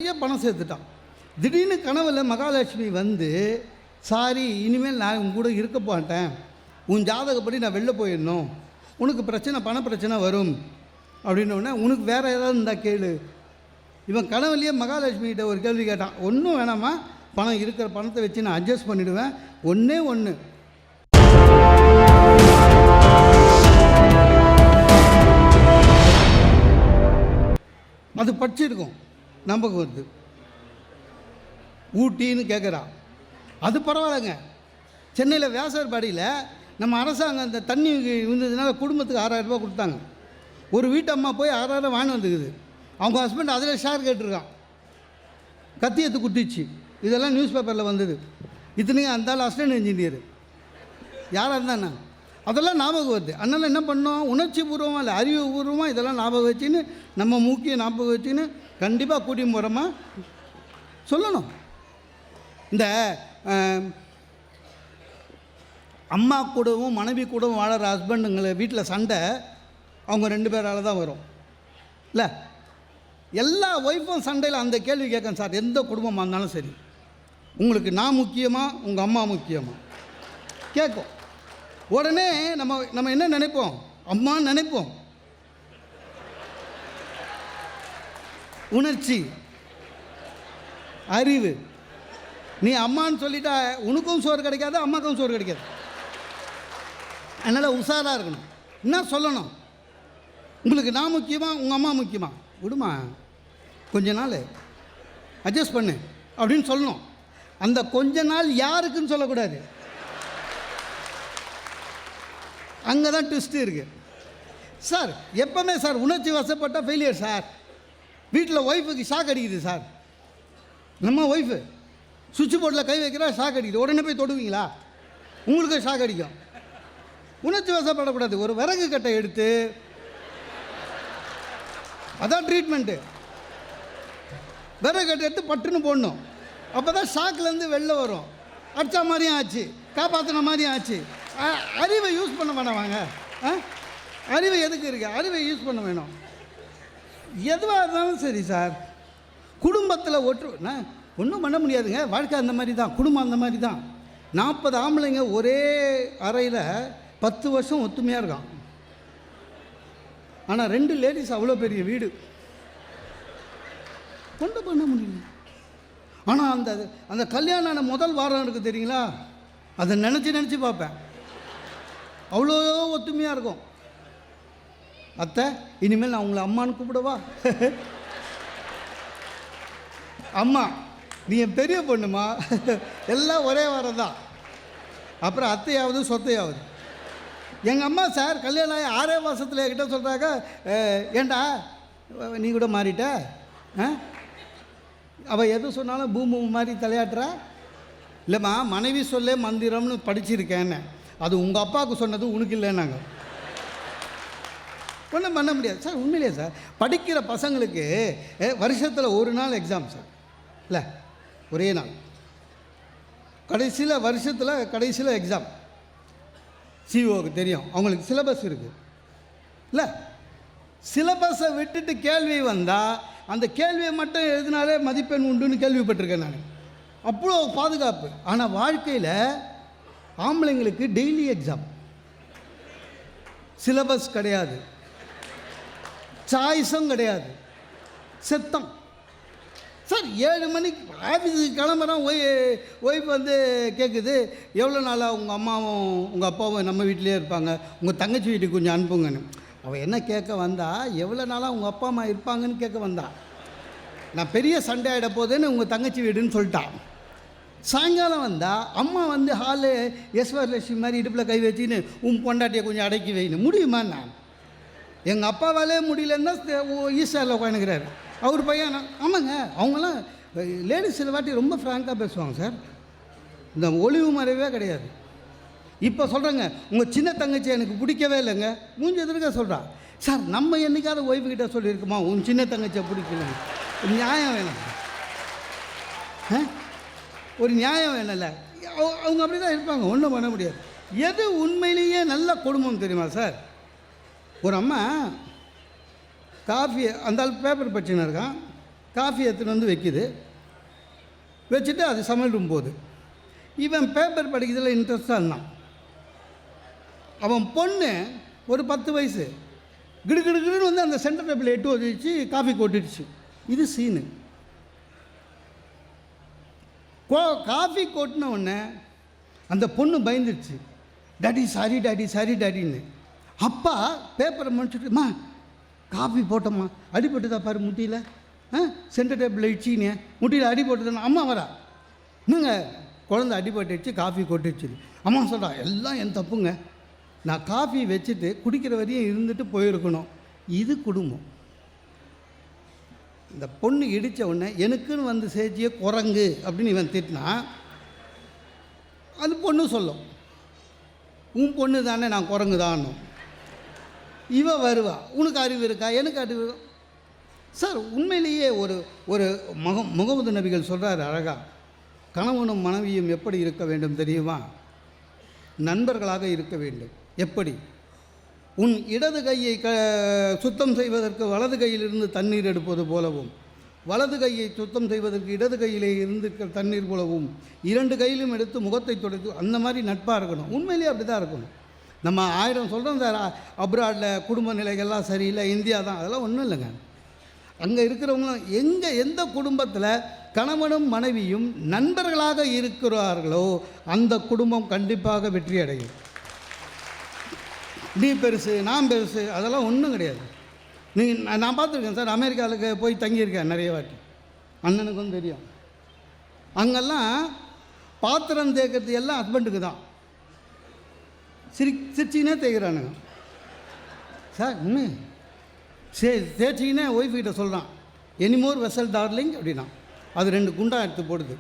நிறைய பணம் சேர்த்துட்டான். திடீர்னு கனவுல மகாலட்சுமி வந்து, சாரி இனிமேல் நான் உன் கூட இருக்க மாட்டேன், உன் ஜாதகப்படி நான் வெளில போயிடணும், உனக்கு பிரச்சனை பண பிரச்சனை வரும் அப்படின்னோடனே, உனக்கு வேறு ஏதாவது இருந்தால் கேளு. இவன் கனவுலேயே மகாலட்சுமிகிட்ட ஒரு கேள்வி கேட்டான். ஒன்றும் வேணாமா, பணம் இருக்கிற பணத்தை வச்சு நான் அட்ஜஸ்ட் பண்ணிவிடுவேன், ஒன்றே ஒன்று, அது படிச்சிருக்கும் நம்பகம் வருது, ஊட்டின்னு கேட்குறான். அது பரவாயில்லைங்க. சென்னையில் வியாசர்பாடியில் நம்ம அரசாங்கம் அந்த தண்ணி இருந்ததுனால குடும்பத்துக்கு 6000 ரூபா கொடுத்தாங்க. ஒரு வீட்டு அம்மா போய் 6000 வாங்கி வந்துக்குது. அவங்க ஹஸ்பண்ட் அதில் ஷேர் கேட்டிருக்கான், கத்தியத்து குட்டிச்சு. இதெல்லாம் நியூஸ் பேப்பரில் வந்தது. இத்தனைக்கும் அந்த ஆள் அசிஸ்டன்ட் இன்ஜினியர் யாராக இருந்தாண்ணா அதெல்லாம் ஞாபகம் வருது. அதனால் என்ன பண்ணோம், உணர்ச்சி பூர்வமாக இல்லை அறிவு பூர்வமாக இதெல்லாம் ஞாபகம் வச்சுன்னு நம்ம மூக்கிய ஞாபகம் வச்சுன்னு கண்டிப்பாக கூட்டி போகிறோமா சொல்லணும். இந்த அம்மா கூடவும் மனைவி கூடவும் வாழற ஹஸ்பண்டுங்களை வீட்டில் சண்டை அவங்க 2 பேரால் தான் வரும் இல்லை. எல்லா ஒய்ஃபும் சண்டையில் அந்த கேள்வி கேட்கணும், சார் எந்த குடும்பமாக இருந்தாலும் சரி, உங்களுக்கு நான் முக்கியமா உங்கள் அம்மா முக்கியமா கேட்கும். உடனே நம்ம என்ன நினைப்போம், அம்மான்னு நினைப்போம். உணர்ச்சி அறிவு, நீ அம்மான்னு சொல்லிட்டா உனக்கும் சோறு கிடைக்காது, அம்மாக்கும் சோறு கிடைக்காது. அதனால் உஷாராக இருக்கணும். என்ன சொல்லணும், உங்களுக்கு நான் முக்கியமா உங்கள் அம்மா முக்கியமா, விடுமா கொஞ்ச நாள் அட்ஜஸ்ட் பண்ணு அப்படின்னு சொல்லணும். அந்த கொஞ்ச நாள் யாருக்குன்னு சொல்லக்கூடாது. அங்கே தான் ட்விஸ்ட்டு இருக்குது சார். எப்போவுமே சார் உணர்ச்சி வசப்பட்டால் ஃபெயிலியர் சார். வீட்டில் ஒய்ஃபுக்கு ஷாக் அடிக்குது சார். நம்ம ஒய்ஃபு சுவிட்ச் போர்டில் கை வைக்கிறா, ஷாக் அடிக்குது. உடனே போய் தொடுவீங்களா? உங்களுக்கு ஷாக் அடிக்கும். உணர்ச்சி வசப்படக்கூடாது. ஒரு விறகு கட்டை எடுத்து, அதான் ட்ரீட்மெண்ட்டு, விறகு கட்டை எடுத்து பட்டுன்னு போடணும். அப்போ தான் ஷாக்லேருந்து வெளில வரும். அடித்தா மாதிரியும் ஆச்சு, காப்பாற்றின மாதிரியும் ஆச்சு. அறிவை யூஸ் பண்ண வேணாம். அறிவை எதுக்கு இருக்குது, அறிவை யூஸ் பண்ண வேணும். எதுவாக இருந்தாலும் சரி சார், குடும்பத்தில் ஒன்றும் பண்ண முடியாதுங்க. வாழ்க்கை அந்த மாதிரி தான், குடும்பம் அந்த மாதிரி தான். 40 ஆம்பளைங்க ஒரே அறையில் 10 வருஷம் ஒத்துமையாக இருக்கான். ஆனால் 2 லேடிஸ் அவ்வளோ பெரிய வீடு கொண்டு பண்ண முடியல. ஆனால் அந்த கல்யாணம் முதல் வாரம் இருக்குது தெரியுங்களா, அதை நினச்சி பார்ப்பேன். அவ்வளோ ஒத்துமையாக இருக்கும். அத்தை இனிமேல் நான் உங்களை அம்மான்னு கூப்பிடவா? அம்மா நீ என் பெரிய பொண்ணுமா, எல்லாம் ஒரே வாரம் தான். அப்புறம் அத்தையாவது சொத்தையாவது. எங்கள் அம்மா சார் கல்யாணம் ஆகி 6 மாதத்தில் என்கிட்ட சொல்கிறாங்க, ஏண்டா நீ கூட மாறிட்ட, அவள் எது சொன்னாலும் பூமி மாதிரி தலையாட்டுறா. இல்லைம்மா மனைவி சொல்லே மந்திரம்னு படிச்சிருக்கேன்னு, அது உங்கள் அப்பாவுக்கு சொன்னது உனக்கு இல்லைன்னாங்க. ஒன்றும் பண்ண முடியாது சார். உண்மையிலே சார் படிக்கிற பசங்களுக்கு வருஷத்தில் ஒரு நாள் எக்ஸாம் சார், இல்லை ஒரே நாள் கடைசியில் எக்ஸாம். சிஓக்கு தெரியும், அவங்களுக்கு சிலபஸ் இருக்குது இல்லை. சிலபஸை விட்டுட்டு கேள்வி வந்தால் அந்த கேள்வியை மட்டும் எழுதினாலே மதிப்பெண் உண்டுன்னு கேள்விப்பட்டிருக்கேன் நான். அவ்வளோ பாதுகாப்பு. ஆனால் வாழ்க்கையில் ஆம்பளைங்களுக்கு டெய்லி எக்ஸாம், சிலபஸ் கிடையாது, சாய்ஸும் கிடையாது, செத்தம் சார். 7 மணிக்கு ஆஃபீஸுக்கு கிளம்புறோம். ஒய்ஃப் வந்து கேட்குது, எவ்வளோ நாளாக உங்கள் அம்மாவும் உங்கள் அப்பாவும் நம்ம வீட்டிலே இருப்பாங்க, உங்கள் தங்கச்சி வீட்டுக்கு கொஞ்சம் அனுப்புங்கன்னு. அவள் என்ன கேட்க வந்தா, எவ்வளோ நாளாக உங்கள் அப்பா அம்மா இருப்பாங்கன்னு கேட்க வந்தா. நான் பெரிய சண்டை ஆகிட போதுன்னு உங்கள் தங்கச்சி வீடுன்னு சொல்லிட்டான். சாயங்காலம் வந்தால் அம்மா வந்து ஹாலு யஸ்வரலட்சுமி மாதிரி இடுப்பில் கை வச்சுன்னு உன் பொண்டாட்டியை கொஞ்சம் அடக்கி வைன்னு. முடியுமா? நான் எங்கள் அப்பாவாலே முடியலன்னா ஈஸ்டரில் உட்காந்துக்கிறாரு அவர் பையன். ஆமாங்க, அவங்களாம் லேடிஸ் சில வாட்டி ரொம்ப ஃப்ராங்காக பேசுவாங்க சார். இந்த ஒளிவு மறைவே கிடையாது. இப்போ சொல்கிறேங்க, உங்கள் சின்ன தங்கச்சி எனக்கு பிடிக்கவே இல்லைங்க, மூஞ்சி எதிர்க்க சொல்கிறா. சார் நம்ம என்றைக்காவது ஒய்ஃபுக்கிட்ட சொல்லியிருக்குமா உன் சின்ன தங்கச்சியை பிடிக்கல? நியாயம் வேணும், ஒரு நியாயம் வேணும்ல. அவங்க அப்படி தான் இருப்பாங்க, ஒன்றும் பண்ண முடியாது. எது உண்மையிலேயே நல்ல குடும்பம் தெரியுமா சார்? ஒரு அம்மா காஃபி அந்த பேப்பர் படிச்சுன்னு இருக்கான், காஃபி எடுத்துன்னு வந்து வைக்கிது. வச்சுட்டு அது சமையல் ரூம் போகுது. இவன் பேப்பர் படிக்கிறதுல இன்ட்ரெஸ்டாக இருந்தான். அவன் பொண்ணு ஒரு 10 வயசு கிடுகிடுன்னு வந்து அந்த சென்டர் டேபிள் எட்டு வச்சு காஃபி கொட்டிடுச்சு. இது சீனு. காஃபி கொட்டின உடனே அந்த பொண்ணு பயந்துடுச்சு. டாடி சாரி டாடி சாரி டாடின்னு. அப்பா பேப்பரை முடிச்சுட்டுமா காஃபி போட்டோம்மா, அடிபட்டுதா பாரு முட்டியில், சென்டர் டேபிள் இடிச்சின்னு முட்டியில் அடிபட்டுதானே. அம்மா வரா, என்னங்க குழந்தை அடிபட்டுச்சு, காஃபி கொட்டிடுச்சு. அம்மா சொல்கிறா, எல்லாம் என் தப்புங்க, நான் காஃபி வச்சுட்டு குடிக்கிற வரையும் இருந்துட்டு போயிருக்கணும். இது குடும்பம். இந்த பொண்ணு இடித்த உடனே எனக்குன்னு வந்து சேச்சியே குரங்கு அப்படின்னு இவன் திட்டினா அது பொண்ணு சொல்லும், உன் பொண்ணு தானே நான் குரங்கு தானும். இவ வருவா, உனக்கு அறிவு இருக்கா, எனக்கு அறிவு. சார் உண்மையிலேயே ஒரு ஒரு முகமது நபிகள் சொல்கிறார் அழகா, கணவனும் மனைவியும் எப்படி இருக்க வேண்டும் தெரியுமா? நண்பர்களாக இருக்க வேண்டும். எப்படி? உன் இடது கையை சுத்தம் செய்வதற்கு வலது கையிலிருந்து தண்ணீர் எடுப்பது போலவும், வலது கையை சுத்தம் செய்வதற்கு இடது கையிலே இருந்து தண்ணீர் போலவும், 2 கையிலும் எடுத்து முகத்தை துடைத்து, அந்த மாதிரி நட்பாக இருக்கணும். உண்மையிலேயே அப்படி தான் இருக்கணும். நம்ம 1000 சொல்கிறோம் சார், அப்ராடில் குடும்ப நிலைகள்லாம் சரியில்லை, இந்தியா தான், அதெல்லாம் ஒன்றும் இல்லைங்க. அங்கே இருக்கிறவங்களும் எந்த குடும்பத்தில் கணவனும் மனைவியும் நண்பர்களாக இருக்கிறார்களோ அந்த குடும்பம் கண்டிப்பாக வெற்றி அடையும். நீ பெருசு நான் பெருசு அதெல்லாம் ஒன்றும் கிடையாது. நான் பார்த்துருக்கேன் சார், அமெரிக்காவுக்கு போய் தங்கியிருக்கேன் நிறைய வாட்டி, அண்ணனுக்கும் தெரியும். அங்கெல்லாம் பாத்திரம் தேய்க்கிறது எல்லாம் ஹஸ்பண்டுக்கு தான். சிரிச்சினே தேய்க்கிறானுங்க சார். இன்னும் தேய்ச்சிக்கினே ஒய்ஃப்கிட்ட சொல்கிறான், எனிமோர் வெசல் டார்லிங் அப்படின்னா அது 2 குண்டா எடுத்து போடுது,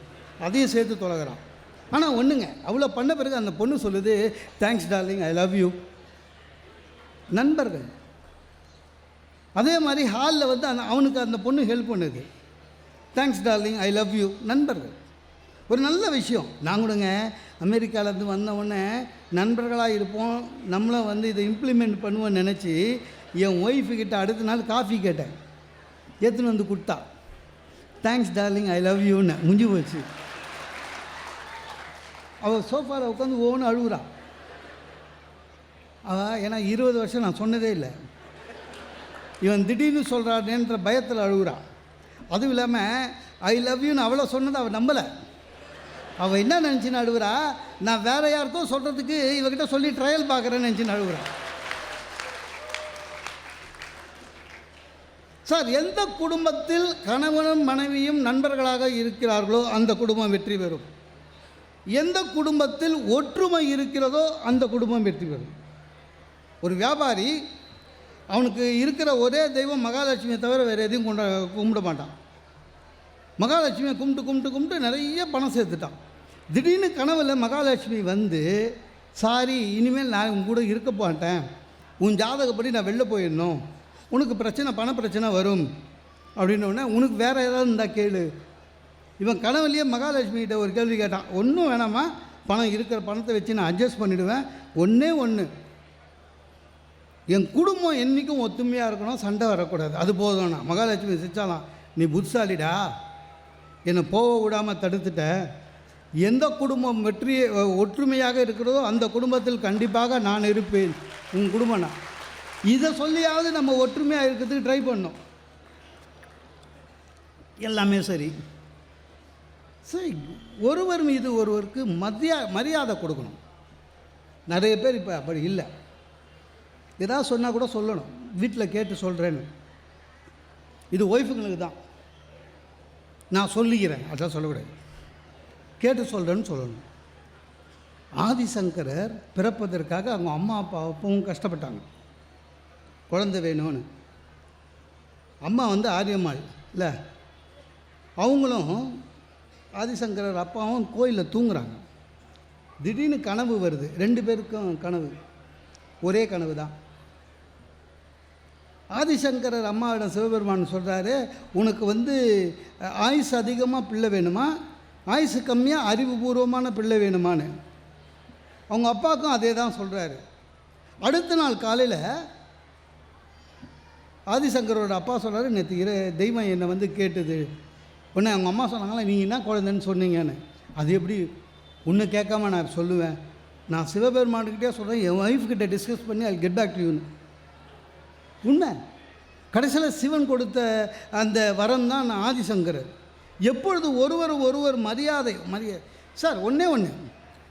அதையும் சேர்த்து தொலைகிறான். ஆனால் ஒன்றுங்க, அவ்வளோ பண்ண பிறகு அந்த பொண்ணு சொல்லுது, thanks darling, I love you. நண்பர்கள். அதே மாதிரி ஹாலில் வந்து அவனுக்கு அந்த பொண்ணு ஹெல்ப் பண்ணுது, thanks darling, I love you. நண்பர்கள் ஒரு நல்ல விஷயம். நான் கூடங்க அமெரிக்காவிலேருந்து வந்தவுடனே நண்பர்களாக இருப்போம், நம்மளும் வந்து இதை இம்ப்ளிமெண்ட் பண்ணுவோன்னு நினச்சி என் ஒய்ஃபுக்கிட்ட அடுத்த நாள் காஃபி கேட்டேன், எடுத்துன்னு வந்து கொடுத்தா, தேங்க்ஸ் டார்லிங், ஐ லவ் யூன்னு. முடிஞ்சு போச்சு. அவள் சோஃபாவில் உட்காந்து ஓன்னு அழுகுறா. ஏன்னா 20 வருஷம் நான் சொன்னதே இல்லை, இவன் திடீர்னு சொல்கிறானேன்ற பயத்தில் அழுகுறா. அதுவும் இல்லாமல் ஐ லவ் யூன்னு அவ்வளோ சொன்னதை அவள் நம்பலை. அவள் என்ன நினச்சின்னு அழுகுறா, நான் வேறு யாருக்கோ சொல்கிறதுக்கு இவகிட்ட சொல்லி ட்ரையல் பார்க்குறேன்னு நினச்சின்னு அழுகுறா. சார், எந்த குடும்பத்தில் கணவனும் மனைவியும் நண்பர்களாக இருக்கிறார்களோ அந்த குடும்பம் வெற்றி பெறும். எந்த குடும்பத்தில் ஒற்றுமை இருக்கிறதோ அந்த குடும்பம் வெற்றி பெறும். ஒரு வியாபாரி அவனுக்கு இருக்கிற ஒரே தெய்வம் மகாலட்சுமியை தவிர வேறு எதையும் கும்பிட மாட்டான். மகாலட்சுமியை கும்பிட்டு நிறைய பணம் சேர்த்துட்டான். திடீர்னு கனவில் மகாலட்சுமி வந்து, சாரி இனிமேல் நான் உன் கூட இருக்க மாட்டேன், உன் ஜாதகப்படி நான் வெளில போயிடணும், உனக்கு பிரச்சனை பண பிரச்சனை வரும் அப்படின்னோடனே, உனக்கு வேறு ஏதாவது இருந்தால் கேளு. இவன் கனவுலேயே மகாலட்சுமிகிட்ட ஒரு கேள்வி கேட்டான், ஒன்றும் வேணாமா, பணம் இருக்கிற பணத்தை வச்சு நான் அட்ஜஸ்ட் பண்ணிவிடுவேன், ஒன்றே ஒன்று, என் குடும்பம் என்றைக்கும் ஒத்துமையாக இருக்கணும், சண்டை வரக்கூடாது, அது போதும்னா. மகாலட்சுமி சிரிச்சாலாம், நீ புத்திசாலிடா, என்னை போக விடாமல் தடுத்துட்ட, எந்த குடும்பம் ஒற்றுமையாக இருக்கிறதோ அந்த குடும்பத்தில் கண்டிப்பாக நான் இருப்பேன், உன் குடும்பம்னா. இதை சொல்லியாவது நம்ம ஒற்றுமையாக இருக்கிறதுக்கு ட்ரை பண்ணோம். எல்லாமே சரி. சரி, ஒருவர் மீது ஒருவருக்கு மரியாதை கொடுக்கணும். நிறைய பேர் இப்போ அப்படி இல்லை. ஏதாவது சொன்னால் கூட சொல்லணும், வீட்டில் கேட்டு சொல்கிறேன்னு. இது ஒய்ஃபுங்களுக்கு தான், நான் சொல்லிக்கிறேன் அதான் சொல்லக்கூடாது, கேட்டு சொல்கிறேன்னு சொல்லணும். ஆதிசங்கரர் பிறப்பதற்காக அவங்க அம்மா அப்பாவும் கஷ்டப்பட்டாங்க, குழந்தை வேணும்னு. அம்மா வந்து ஆரியம்மாள் இல்லை, அவங்களும் ஆதிசங்கரர் அப்பாவும் கோயிலில் தூங்குறாங்க. திடீர்னு கனவு வருது, 2 பேருக்கும் கனவு, ஒரே கனவு தான். ஆதிசங்கரர் அம்மாவிடம் சிவபெருமான் சொல்கிறாரு, உனக்கு வந்து ஆயுசு அதிகமாக பிள்ளை வேணுமா, ஆயுசு கம்மியாக அறிவுபூர்வமான பிள்ளை வேணுமான்னு. அவங்க அப்பாவுக்கும் அதே தான் சொல்கிறாரு. அடுத்த நாள் காலையில் ஆதிசங்கரோட அப்பா சொல்கிறாரு, நேற்று தெய்வம் என்னை வந்து கேட்டுது. உடனே அவங்க அம்மா சொன்னாங்களா, நீங்கள் என்ன குழந்தைன்னு சொன்னீங்கன்னு. அது எப்படி ஒன்று கேட்காம நான் சொல்லுவேன்? நான் சிவபெருமானுக்கிட்டே சொல்கிறேன், என் ஒய்ஃப்கிட்ட டிஸ்கஸ் பண்ணி ஐ கெட் பேக் டு யூன்னு. உண்மை. கடைசியில் சிவன் கொடுத்த அந்த வரம் தான் நான் ஆதிசங்கரர். எப்பொழுது ஒருவர் மரியாதை சார் ஒன்றே ஒன்று,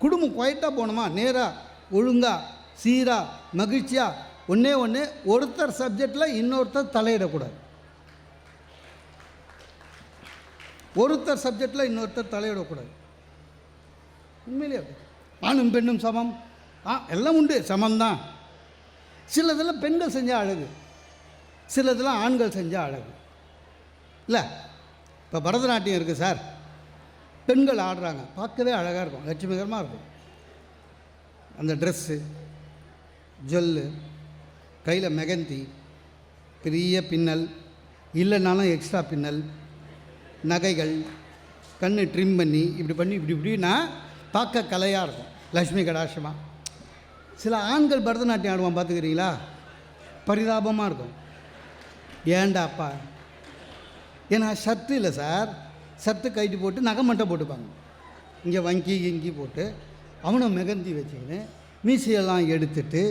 குடும்பம் குவைட்டாக போகணுமா, நேராக ஒழுங்காக சீராக மகிழ்ச்சியாக, ஒன்றே ஒன்று, ஒருத்தர் சப்ஜெக்டில் இன்னொருத்தர் தலையிடக்கூடாது. ஒருத்தர் சப்ஜெக்டில் இன்னொருத்தர் தலையிடக்கூடாது. உண்மையிலே ஆணும் பெண்ணும் சமம், எல்லாம் உண்டு, சமம்தான். சிலதெல்லாம் பெண்கள் செஞ்சால் அழகு, சிலதெல்லாம் ஆண்கள் செஞ்சால் அழகு இல்லை. இப்போ பரதநாட்டியம் இருக்குது சார், பெண்கள் ஆடுறாங்க, பார்க்கவே அழகாக இருக்கும், லட்சுமிகரமாக இருக்கும். அந்த ட்ரெஸ்ஸு, ஜொல்லு, கையில் மெகந்தி, பெரிய பின்னல், இல்லைனாலும் எக்ஸ்ட்ரா பின்னல், நகைகள், கண்ணு ட்ரிம் பண்ணி இப்படின்னா பார்க்க கலையாக இருக்கும், லக்ஷ்மி கடாட்சமாக. சில ஆண்கள் பரதநாட்டியம் ஆடுவான், பார்த்துக்கிறீங்களா? பரிதாபமாக இருக்கும். ஏண்டாப்பா, ஏன்னா ஷர்ட்டு இல்லை சார், ஷர்ட்டு கைட்டு போட்டு நகை மட்டும் போட்டுப்பாங்க, இங்கே வங்கி இங்கி போட்டு, அவனை மெகந்தி வச்சுக்கின்னு மீசையெல்லாம் எடுத்துட்டு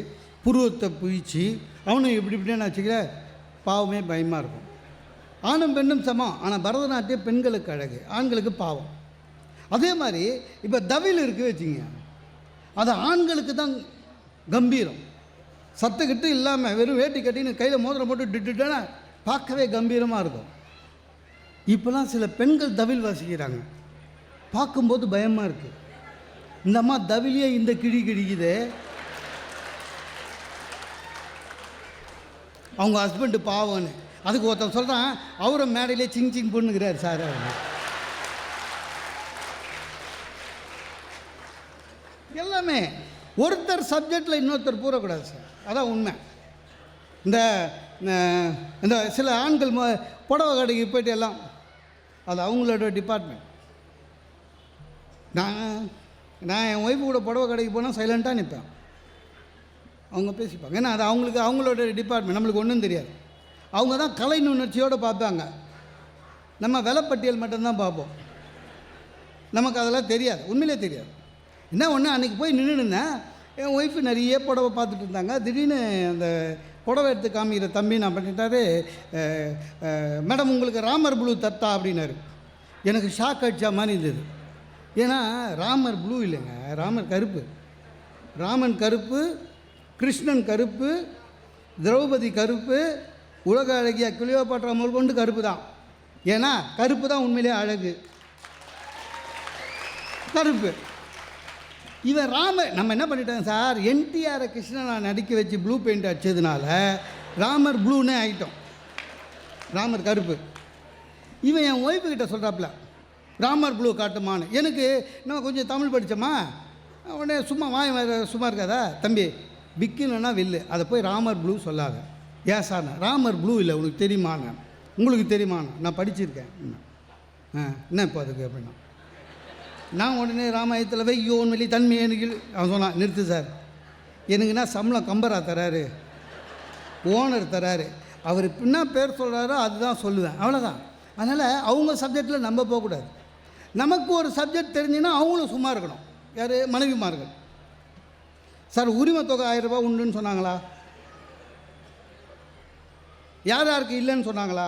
புருவத்தை புயிச்சு அவனும் இப்படின்னு வச்சுக்கிற, பாவமே பயமாக இருக்கும். ஆணும் பெண்ணும் சமம், ஆனால் பரதநாட்டியம் பெண்களுக்கு அழகு, ஆண்களுக்கு பாவம். அதே மாதிரி இப்போ தவில் இருக்குது வச்சுங்க, அது ஆண்களுக்கு தான் கம்பீரம். சத்துக்கிட்டு இல்லாமல் வெறும் வேட்டி கட்டின்னு கையில் மோதிரம் போட்டு டிட்டுட்டேன்னா பார்க்கவே கம்பீரமாக இருக்கும். இப்போலாம் சில பெண்கள் தவில் வாசிக்கிறாங்க, பார்க்கும்போது பயமாக இருக்குது. இந்த அம்மா தவிலியே இந்த கிழிக்குது, அவங்க ஹஸ்பண்டு பாவம்னு. அதுக்கு ஒருத்தன் சொல்கிறான், அவரை மேடையிலே சிங் பொண்ணுங்கிறார் சார். எல்லாமே ஒருத்தர் சப்ஜெக்டில் இன்னொருத்தர் பூரக்கூடாது சார், அதான் உண்மை. இந்த சில ஆண்கள் புடவை கடைக்கு போய்ட்டு எல்லாம், அது அவங்களோட டிபார்ட்மெண்ட். நான் என் ஒய்ஃபு கூட புடவை கடைக்கு போனால் சைலண்ட்டாக நிற்பேன், அவங்க பேசிப்பாங்க. ஏன்னா அது அவங்களோட டிபார்ட்மெண்ட், நம்மளுக்கு ஒன்றும் தெரியாது. அவங்க தான் கலை நுணர்ச்சியோடு பார்ப்பாங்க, நம்ம விலைப்பட்டியல் மட்டும்தான் பார்ப்போம், நமக்கு அதெல்லாம் தெரியாது, உண்மையிலே தெரியாது. என்ன ஒன்று, அன்றைக்கி போய் நின்றுருந்தேன், என் ஒய்ஃபு நிறைய புடவை பார்த்துட்டு இருந்தாங்க. திடீர்னு அந்த புடவை எடுத்து காமிக்கிற தம்பி நான் பண்ணிட்டாரு, மேடம் உங்களுக்கு ராமர் ப்ளூ தட்டா அப்படின்னாரு. எனக்கு ஷாக் அடித்தா மாதிரி இருந்தது. ஏன்னா ராமர் ப்ளூ இல்லைங்க, ராமர் கருப்பு. ராமன் கருப்பு, கிருஷ்ணன் கருப்பு, திரௌபதி கருப்பு, உலக அழகிய கிளியோபாட்ரா முதல் கொண்டு கருப்பு தான். ஏன்னா கருப்பு தான் உண்மையிலே அழகு, கருப்பு. இவன் ராமர், நம்ம என்ன பண்ணிட்டாங்க சார், என்டிஆரை கிருஷ்ணனை நடிக்க வச்சு ப்ளூ பெயிண்ட் அடிச்சதுனால ராமர் ப்ளூன்னே ஆகிட்டோம், ராமர் கருப்பு. இவன் என் ஒய்ஃபு கிட்ட சொல்கிறாப்புல, ராமர் ப்ளூ காட்டுமான்னு. எனக்கு நம்ம கொஞ்சம் தமிழ் படித்தோமா, உடனே சும்மா இருக்காதா தம்பி, பிக்கினா வில்லு, அதை போய் ராமர் ப்ளூ சொல்லாத. ஏன் சார், ராமர் ப்ளூ இல்லை, உனக்கு தெரியுமாண்ணா, உங்களுக்கு தெரியுமாண்ணா, நான் படிச்சிருக்கேன். என்ன இப்போ அதுக்கு அப்படின்னா, நான் உடனே ராமாயணத்தில் வையோன் வெளி தன்மை எனக்கு அவன் சொன்னான், நிறுத்து சார், எனக்குன்னா சம்பளம் கம்பரா தராரு, ஓனர் தராரு, அவர் என்ன பேர் சொல்கிறாரோ அதுதான் சொல்லுவேன், அவ்வளோதான். அதனால் அவங்க சப்ஜெக்டில் நம்ம போகக்கூடாது. நமக்கு ஒரு சப்ஜெக்ட் தெரிஞ்சுன்னா அவங்களும் சும்மா இருக்கணும். யார்? மனைவிமார்கள். சார் உரிமை தொகை 1000 ரூபா உண்டுன்னு சொன்னாங்களா? யார் யாருக்கு இல்லைன்னு சொன்னாங்களா?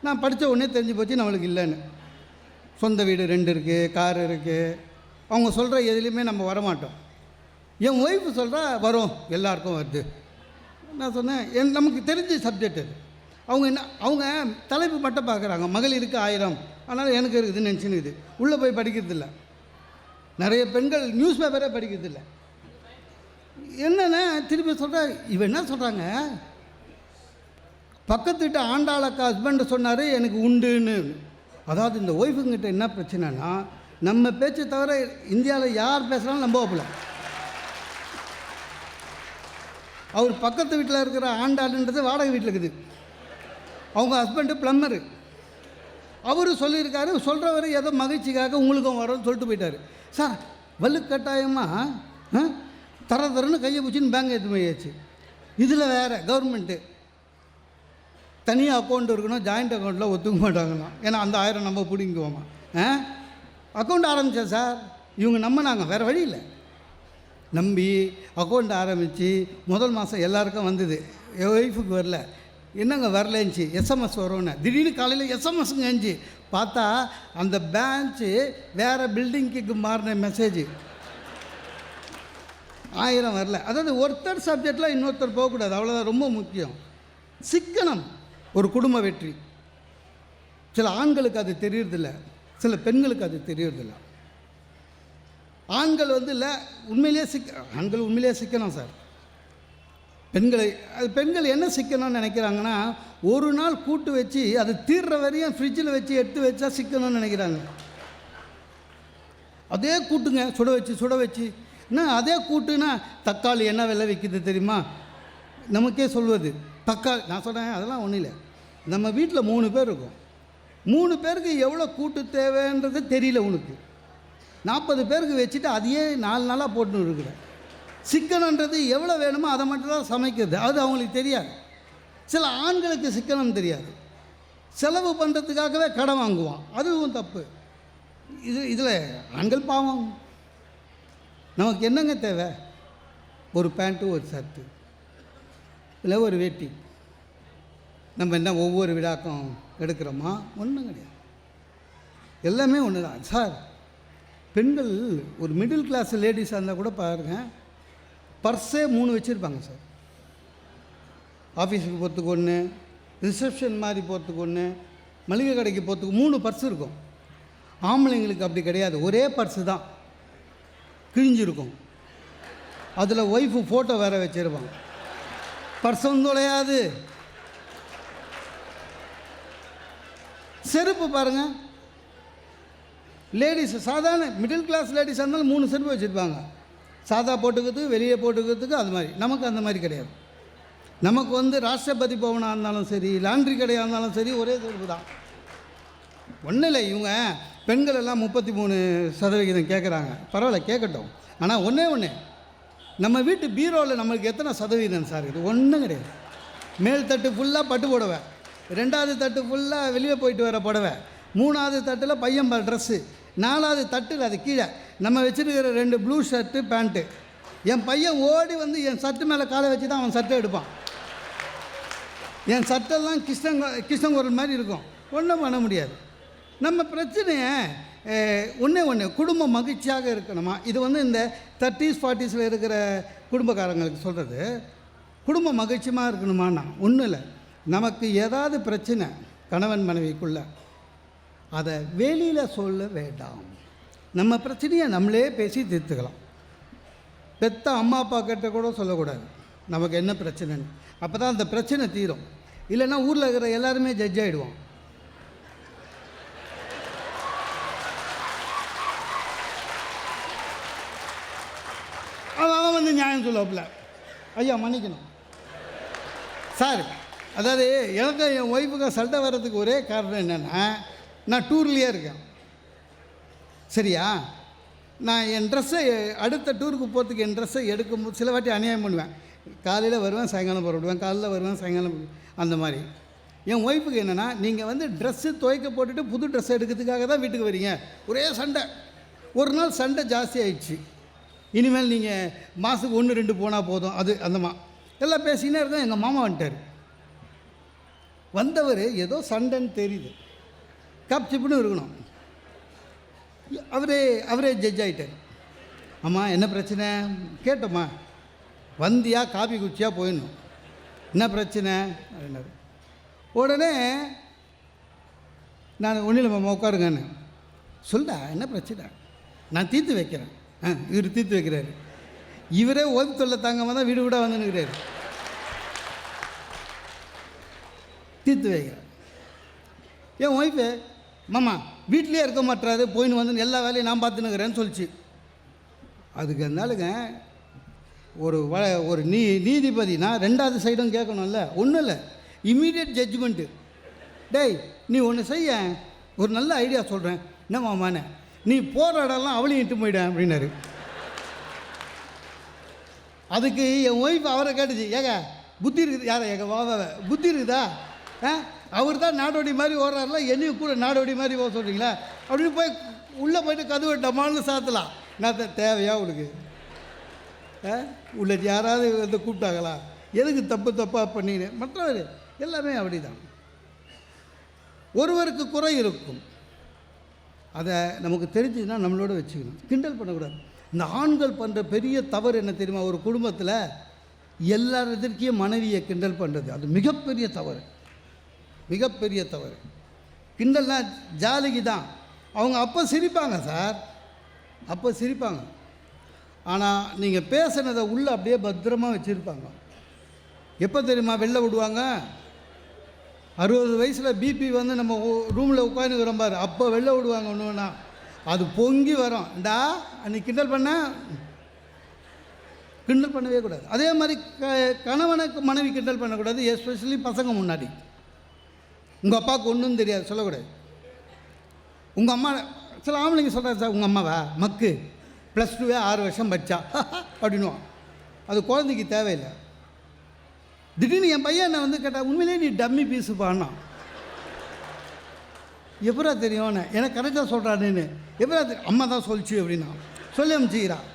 நான் படித்த உடனே தெரிஞ்சு போச்சு நம்மளுக்கு இல்லைன்னு. சொந்த வீடு 2 இருக்குது, கார் இருக்குது, அவங்க சொல்கிற எதுலேயுமே நம்ம வரமாட்டோம். என் ஒய்ஃபு சொல்கிறா வரும், எல்லாருக்கும் வருது. நான் சொன்னேன், நமக்கு தெரிஞ்ச சப்ஜெக்ட் அது. அவங்க தலைப்பு மட்டும் பார்க்குறாங்க, மகளிருக்கு 1000, அதனால் எனக்கு இருக்குதுன்னு நினச்சினுக்குது, உள்ளே போய் படிக்கிறதில்ல. நிறைய பெண்கள் நியூஸ் பேப்பரே படிக்கிறதில்ல. என்னென்னா திருப்பி சொல்கிற, இவன் என்ன சொல்கிறாங்க, பக்கத்து வீட்டு ஆண்டாளக்கா ஹஸ்பண்டு சொன்னார் எனக்கு உண்டுன்னு. அதாவது இந்த ஒய்ஃபுங்கிட்ட என்ன பிரச்சனைனா, நம்ம பேச்சை தவிர இந்தியாவில் யார் பேசுகிறாலும் நம்பவில்லை. அவர் பக்கத்து வீட்டில் இருக்கிற ஆண்டாளுன்றது வாடகை வீட்டில் இருக்குது, அவங்க ஹஸ்பண்டு ப்ளம்மரு. அவரு சொல்லியிருக்காரு, சொல்கிறவர் ஏதோ மகிழ்ச்சிக்காக உங்களுக்கும் வரும்னு சொல்லிட்டு போயிட்டார். சார் வலுக்கட்டாயமாக தரன்னு கையை பிடிச்சின்னு பேங்க் எடுத்து போயாச்சு. இதில் வேறு கவர்மெண்ட்டு தனியாக அக்கௌண்ட் இருக்கணும், ஜாயிண்ட் அக்கௌண்ட்டில் ஒத்துக்க மாட்டாங்களாம். ஏன்னா அந்த 1000 நம்ம பிடிங்குவோமா. அக்கௌண்ட் ஆரம்பித்தேன் சார், இவங்க நம்பினாங்க, வேறு வழி இல்லை. நம்பி அக்கௌண்ட் ஆரம்பித்து முதல் மாதம் எல்லாருக்கும் வந்தது, என் ஒய்ஃபுக்கு வரல. என்னங்க வரலன்னுச்சு, எஸ்எம்எஸ் வரும்னு. திடீர்னு காலையில் எஸ்எம்எஸ்ங்க இருந்துச்சு. பார்த்தா அந்த பேங்க்கு வேறு பில்டிங்க்கு மாறின மெசேஜ். 1000 வரல. அதாவது ஒருத்தர் சப்ஜெக்டில் இன்னொருத்தர் போகக்கூடாது, அவ்வளோதான் ரொம்ப முக்கியம். சிக்கனம் ஒரு குடும்ப வெற்றி. சில ஆண்களுக்கு அது தெரியறதில்ல, சில பெண்களுக்கு அது தெரியறதில்ல. ஆண்கள் இல்லை உண்மையிலேயே ஆண்கள் உண்மையிலேயே சிக்கணும் சார். பெண்கள் என்ன சிக்கணும்னு நினைக்கிறாங்கன்னா, ஒரு நாள் கூட்டு வச்சு அது தீர்ற வரையும் ஃப்ரிட்ஜில் வச்சு எடுத்து வச்சா சிக்கணும்னு நினைக்கிறாங்க. அதே கூட்டுங்க சுட வச்சு அதே கூட்டுனா தக்காளி என்ன விலை விற்கிது தெரியுமா? நமக்கே சொல்வது தக்காளி. நான் சொல்கிறேன் அதெல்லாம் ஒன்றும் இல்லை. நம்ம வீட்டில் 3 பேர் இருக்கும், 3 பேருக்கு எவ்வளோ கூட்டு தேவைன்றது தெரியல உனக்கு. 40 பேருக்கு வச்சுட்டு அதையே 4 நாளாக போட்டுன்னு இருக்கிறேன். சிக்கனன்றது எவ்வளோ வேணுமோ அதை மட்டும் தான் சமைக்கிறது, அது அவங்களுக்கு தெரியாது. சில ஆண்களுக்கு சிக்கனம் தெரியாது, செலவு பண்ணுறதுக்காகவே கடன் வாங்குவான், அதுவும் தப்பு. இதில் ஆண்கள் பாவம். நமக்கு என்னங்க தேவை? ஒரு பேண்ட்டு, ஒரு ஷர்ட்டு, இல்லை ஒரு வேட்டி. நம்ம என்ன ஒவ்வொரு விழாக்கும் எடுக்கிறோமா? ஒன்றும் கிடையாது, எல்லாமே ஒன்று தான் சார். பெண்கள் ஒரு மிடில் கிளாஸ் லேடிஸாக இருந்தால் கூட பாருங்கள், பர்ஸே 3 வச்சுருப்பாங்க சார். ஆஃபீஸுக்கு போகிறதுக்கு ஒன்று, ரிசப்ஷன் மாதிரி போகிறதுக்கு ஒன்று, மளிகை கடைக்கு போகிறதுக்கு 3 பர்ஸ் இருக்கும். ஆம்பளைங்களுக்கு அப்படி கிடையாது, ஒரே பர்ஸு தான், கிழிஞ்சிருக்கும். அதில் ஒய்ஃபு ஃபோட்டோ வேறு வச்சுருப்பாங்க. பர்ஸும் தொலையாது. செருப்பு பாருங்கள், லேடிஸ் சாதாரண மிடில் கிளாஸ் லேடிஸாக இருந்தாலும் 3 செருப்பு வச்சுருப்பாங்க. சாதா போட்டுக்கிறதுக்கு, வெளியே போட்டுக்கிறதுக்கு. அது மாதிரி நமக்கு அந்த மாதிரி கிடையாது. நமக்கு ராஷ்டிரபதி பவனாக இருந்தாலும் சரி, லாண்ட்ரி கடையாக இருந்தாலும் சரி, ஒரே செருப்பு தான். ஒன்றும் இல்லை, இவங்க பெண்கள் எல்லாம் 33% கேட்குறாங்க. பரவாயில்ல, கேட்கட்டும். ஆனால் ஒன்று நம்ம வீட்டு பீரோவில் நம்மளுக்கு எத்தனை சதவீதம் சார்? இது ஒன்றும் கிடையாது. மேல் தட்டு ஃபுல்லாக பட்டு புடவை, 2வது தட்டு ஃபுல்லாக வெளியே போயிட்டு வர புடவை, 3வது தட்டில் பையன் ட்ரெஸ்ஸு, 4வது தட்டில் அது கீழே நம்ம வச்சுருக்கிற 2 ப்ளூ ஷர்ட்டு பேண்ட்டு. என் பையன் ஓடி என் சர்ட்டு மேலே காலை வச்சு தான் அவன் சட்டை எடுப்பான். என் சட்டெல்லாம் கிருஷ்ணங்குரல் மாதிரி இருக்கும். ஒன்றும் பண்ண முடியாது. நம்ம பிரச்சனையை ஒன்று குடும்பம் மகிழ்ச்சியாக இருக்கணுமா? இது இந்த 30s 40s இருக்கிற குடும்பக்காரங்களுக்கு சொல்கிறது. குடும்பம் மகிழ்ச்சியாக இருக்கணுமான்னா ஒன்றும் இல்லை. நமக்கு ஏதாவது பிரச்சனை கணவன் மனைவிக்குள்ளே, அதை வெளியில் சொல்ல வேண்டாம். நம்ம பிரச்சனையை நம்மளே பேசி தீர்த்துக்கலாம். பெத்த அம்மா அப்பா கிட்ட கூட சொல்லக்கூடாது நமக்கு என்ன பிரச்சனைன்னு. அப்போ தான் அந்த பிரச்சனை தீரும். இல்லைன்னா ஊரில் இருக்கிற எல்லாருமே ஜட்ஜ் ஆகிடுவோம். அவன் நியாயம் சொல்லுவாப்புல, ஐயா மன்னிக்கணும் சார். அதாவது எனக்கு என் ஒய்ஃபுக்கு சண்டை வர்றதுக்கு ஒரே காரணம் என்னென்னா, நான் டூர்லேயே இருக்கேன் சரியா. நான் என் ட்ரெஸ்ஸை அடுத்த டூருக்கு போகிறதுக்கு என் ட்ரெஸ்ஸை எடுக்கும்போது சில வாட்டி அநியாயம் பண்ணுவேன். காலையில் வருவேன், சாயங்காலம் போட்டுவிடுவேன், காலையில் வருவேன், சாயங்காலம் அந்த மாதிரி. என் ஒய்ஃபுக்கு என்னென்னா, நீங்கள் ட்ரெஸ்ஸு துவைக்க போட்டுட்டு புது ட்ரெஸ்ஸை எடுக்கிறதுக்காக தான் வீட்டுக்கு வரீங்க. ஒரே சண்டை. ஒரு நாள் சண்டை ஜாஸ்தி ஆயிடுச்சு. இனிமேல் நீங்கள் மாதத்துக்கு 1-2 போனால் போதும். அது எல்லாம் பேசினே இருக்கோம். எங்கள் மாமா வந்துட்டார். வந்தவர் ஏதோ சண்டைன்னு தெரியுது, கப்சிப்புன்னு இருக்கணும். அவரே ஜட்ஜ் ஆகிட்டார். அம்மா என்ன பிரச்சனை கேட்டோம்மா, வந்தியா காபி குச்சியா போயிடணும், என்ன பிரச்சனை அப்படின்னாரு. உடனே நான் ஒன்றும் இல்லை உட்காருங்கன்னு சொல்டா, என்ன பிரச்சனை நான் தீர்த்து வைக்கிறேன். இவர் தீர்த்து வைக்கிறாரு. இவரே ஓய்வு தொல்லை தாங்காமல் தான் வீடு வீடாக வந்துன்னுக்கிறாரு. தீர்த்து வைக்கிறார். என் ஒய்ஃபு மாமா வீட்லேயே இருக்க மாட்டாரு, போயின்னு வந்து எல்லா வேலையும் நான் பார்த்துன்னுக்கிறேன்னு சொல்லிச்சு. அதுக்கு இருந்தாலுங்க ஒரு நீதிபதினா 2வது சைடும் கேட்கணும்ல. ஒன்றும் இல்லை, இம்மீடியட் ஜட்ஜ்மெண்ட்டு. டேய் நீ ஒன்று செய்ய, ஒரு நல்ல ஐடியா சொல்கிறேன், என்ன மாமானே, நீ போகிற இடம்லாம் அவளையும் இட்டு போயிட்டேன் அப்படின்னாரு. அதுக்கு என் ஒய்ஃப் அவரை கேட்டுச்சு, ஏங்க புத்தி இருக்குது, யாரை எங்கள் வாவை புத்தி இருக்குதா, அவர் தான் நாடோடி மாதிரி ஓடுறாருல, என்னையும் கூட நாடோடி மாதிரி ஓட சொல்கிறீங்களா அப்படின்னு போய் உள்ளே போய்ட்டு கதவை டமான்னு சாத்தலாம். நான் தேவையா உனக்கு? உள்ள யாராவது வந்து கூப்பிட்டாங்களா? எதுக்கு தப்பாக பண்ணின்னு? மற்றவர் எல்லாமே அப்படி தான். ஒருவருக்கு குறை இருக்கும், அதை நமக்கு தெரிஞ்சுன்னா நம்மளோட வச்சுக்கணும், கிண்டல் பண்ணக்கூடாது. இந்த ஆண்கள் பண்ணுற பெரிய தவறு என்ன தெரியுமா? ஒரு குடும்பத்தில் எல்லார் எதிர்க்கையும் மனைவியை கிண்டல் பண்ணுறது, அது மிகப்பெரிய தவறு, மிகப்பெரிய தவறு. கிண்டல்னால் ஜாலிக்கு தான். அவங்க அப்போ சிரிப்பாங்க சார், அப்போ சிரிப்பாங்க. ஆனால் நீங்கள் பேசுனதை உள்ளே அப்படியே பத்திரமாக வச்சுருப்பாங்க. எப்போ தெரியுமா வெளில விடுவாங்க? 60 வயசில் பிபி வந்து நம்ம ரூமில் உட்காந்துக்கிறோம் பாரு, அப்போ வெளில விடுவாங்க. ஒன்று ஒன்றா அது பொங்கி வரும். இந்தா அன்றைக்கி கிண்டல் பண்ணவே கூடாது. அதே மாதிரி கணவனுக்கு மனைவி கிண்டல் பண்ணக்கூடாது, எஸ்பெஷலி பசங்க முன்னாடி. உங்கள் அப்பாவுக்கு ஒன்றும் தெரியாது சொல்லக்கூடாது. உங்கள் அம்மா, சில ஆம்பளைங்க சொல்கிறாரு சார், உங்கள் அம்மாவா மக்கு +2 6 வருஷம் படித்தா அப்படின்வான். அது குழந்தைக்கு தேவையில்லை. திடீர்னு என் பையன் என்னை வந்து கேட்டால், உண்மையிலே நீ டம்மி பீஸு பாடினா எப்படா தெரியும்னு, எனக்கு கரெக்டாக சொல்கிறான்னு. எப்படா அம்மா தான் சொல்லிச்சு அப்படின்னா சொல்லி அனுப்பிச்சிக்கிறான்.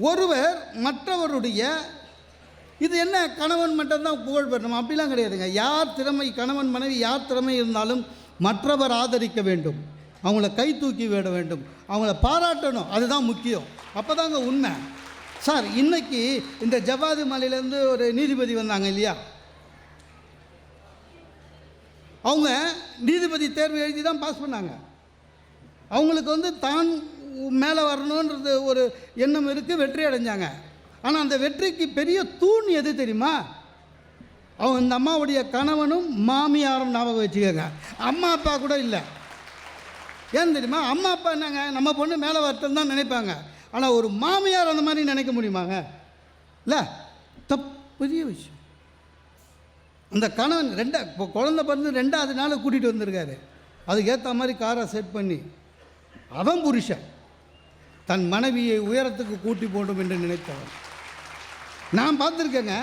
ஒருவர் மற்றவருடைய இது என்ன கணவன் மட்டும்தான் புகழ் பெறணும் அப்படிலாம் கிடையாதுங்க. யார் திறமை, கணவன் மனைவி யார் திறமை இருந்தாலும் மற்றவர் ஆதரிக்க வேண்டும், அவங்கள கை தூக்கி விட வேண்டும், அவங்கள பாராட்டணும். அதுதான் முக்கியம். அப்போ தாங்க உண்மை. சார் இன்றைக்கி இந்த ஜவ்வாது மலையிலேருந்து ஒரு நீதிபதி வந்தாங்க இல்லையா? அவங்க நீதிபதி தேர்வு எழுதி தான் பாஸ் பண்ணாங்க. அவங்களுக்கு வந்து தான் மேலே வரணுன்றது ஒரு எண்ணம் இருக்குது, வெற்றி அடைஞ்சாங்க. ஆனால் அந்த வெற்றிக்கு பெரிய தூண் எது தெரியுமா? அவங்க இந்த அம்மாவுடைய கணவனும் மாமியாரும். ஞாபகம் வச்சுக்கோங்க, அம்மா அப்பா கூட இல்லை. ஏன்னு தெரியுமா? அம்மா அப்பா என்னங்க, நம்ம பொண்ணு மேலே வரட்டும் தான் நினைப்பாங்க. ஆனால் ஒரு மாமியார் அந்த மாதிரி நினைக்க முடியுமாங்க? இல்லை, பெரிய விஷயம். அந்த கணவன் இப்போ குழந்தை பிறந்து 2வது நாள் கூட்டிகிட்டு வந்திருக்காரு. அதுக்கேற்ற மாதிரி காரை செட் பண்ணி அவன் புருஷன் தன் மனைவியை உயரத்துக்கு கூட்டி போடும் என்று நினைத்தவன். நான் பார்த்துருக்கேங்க,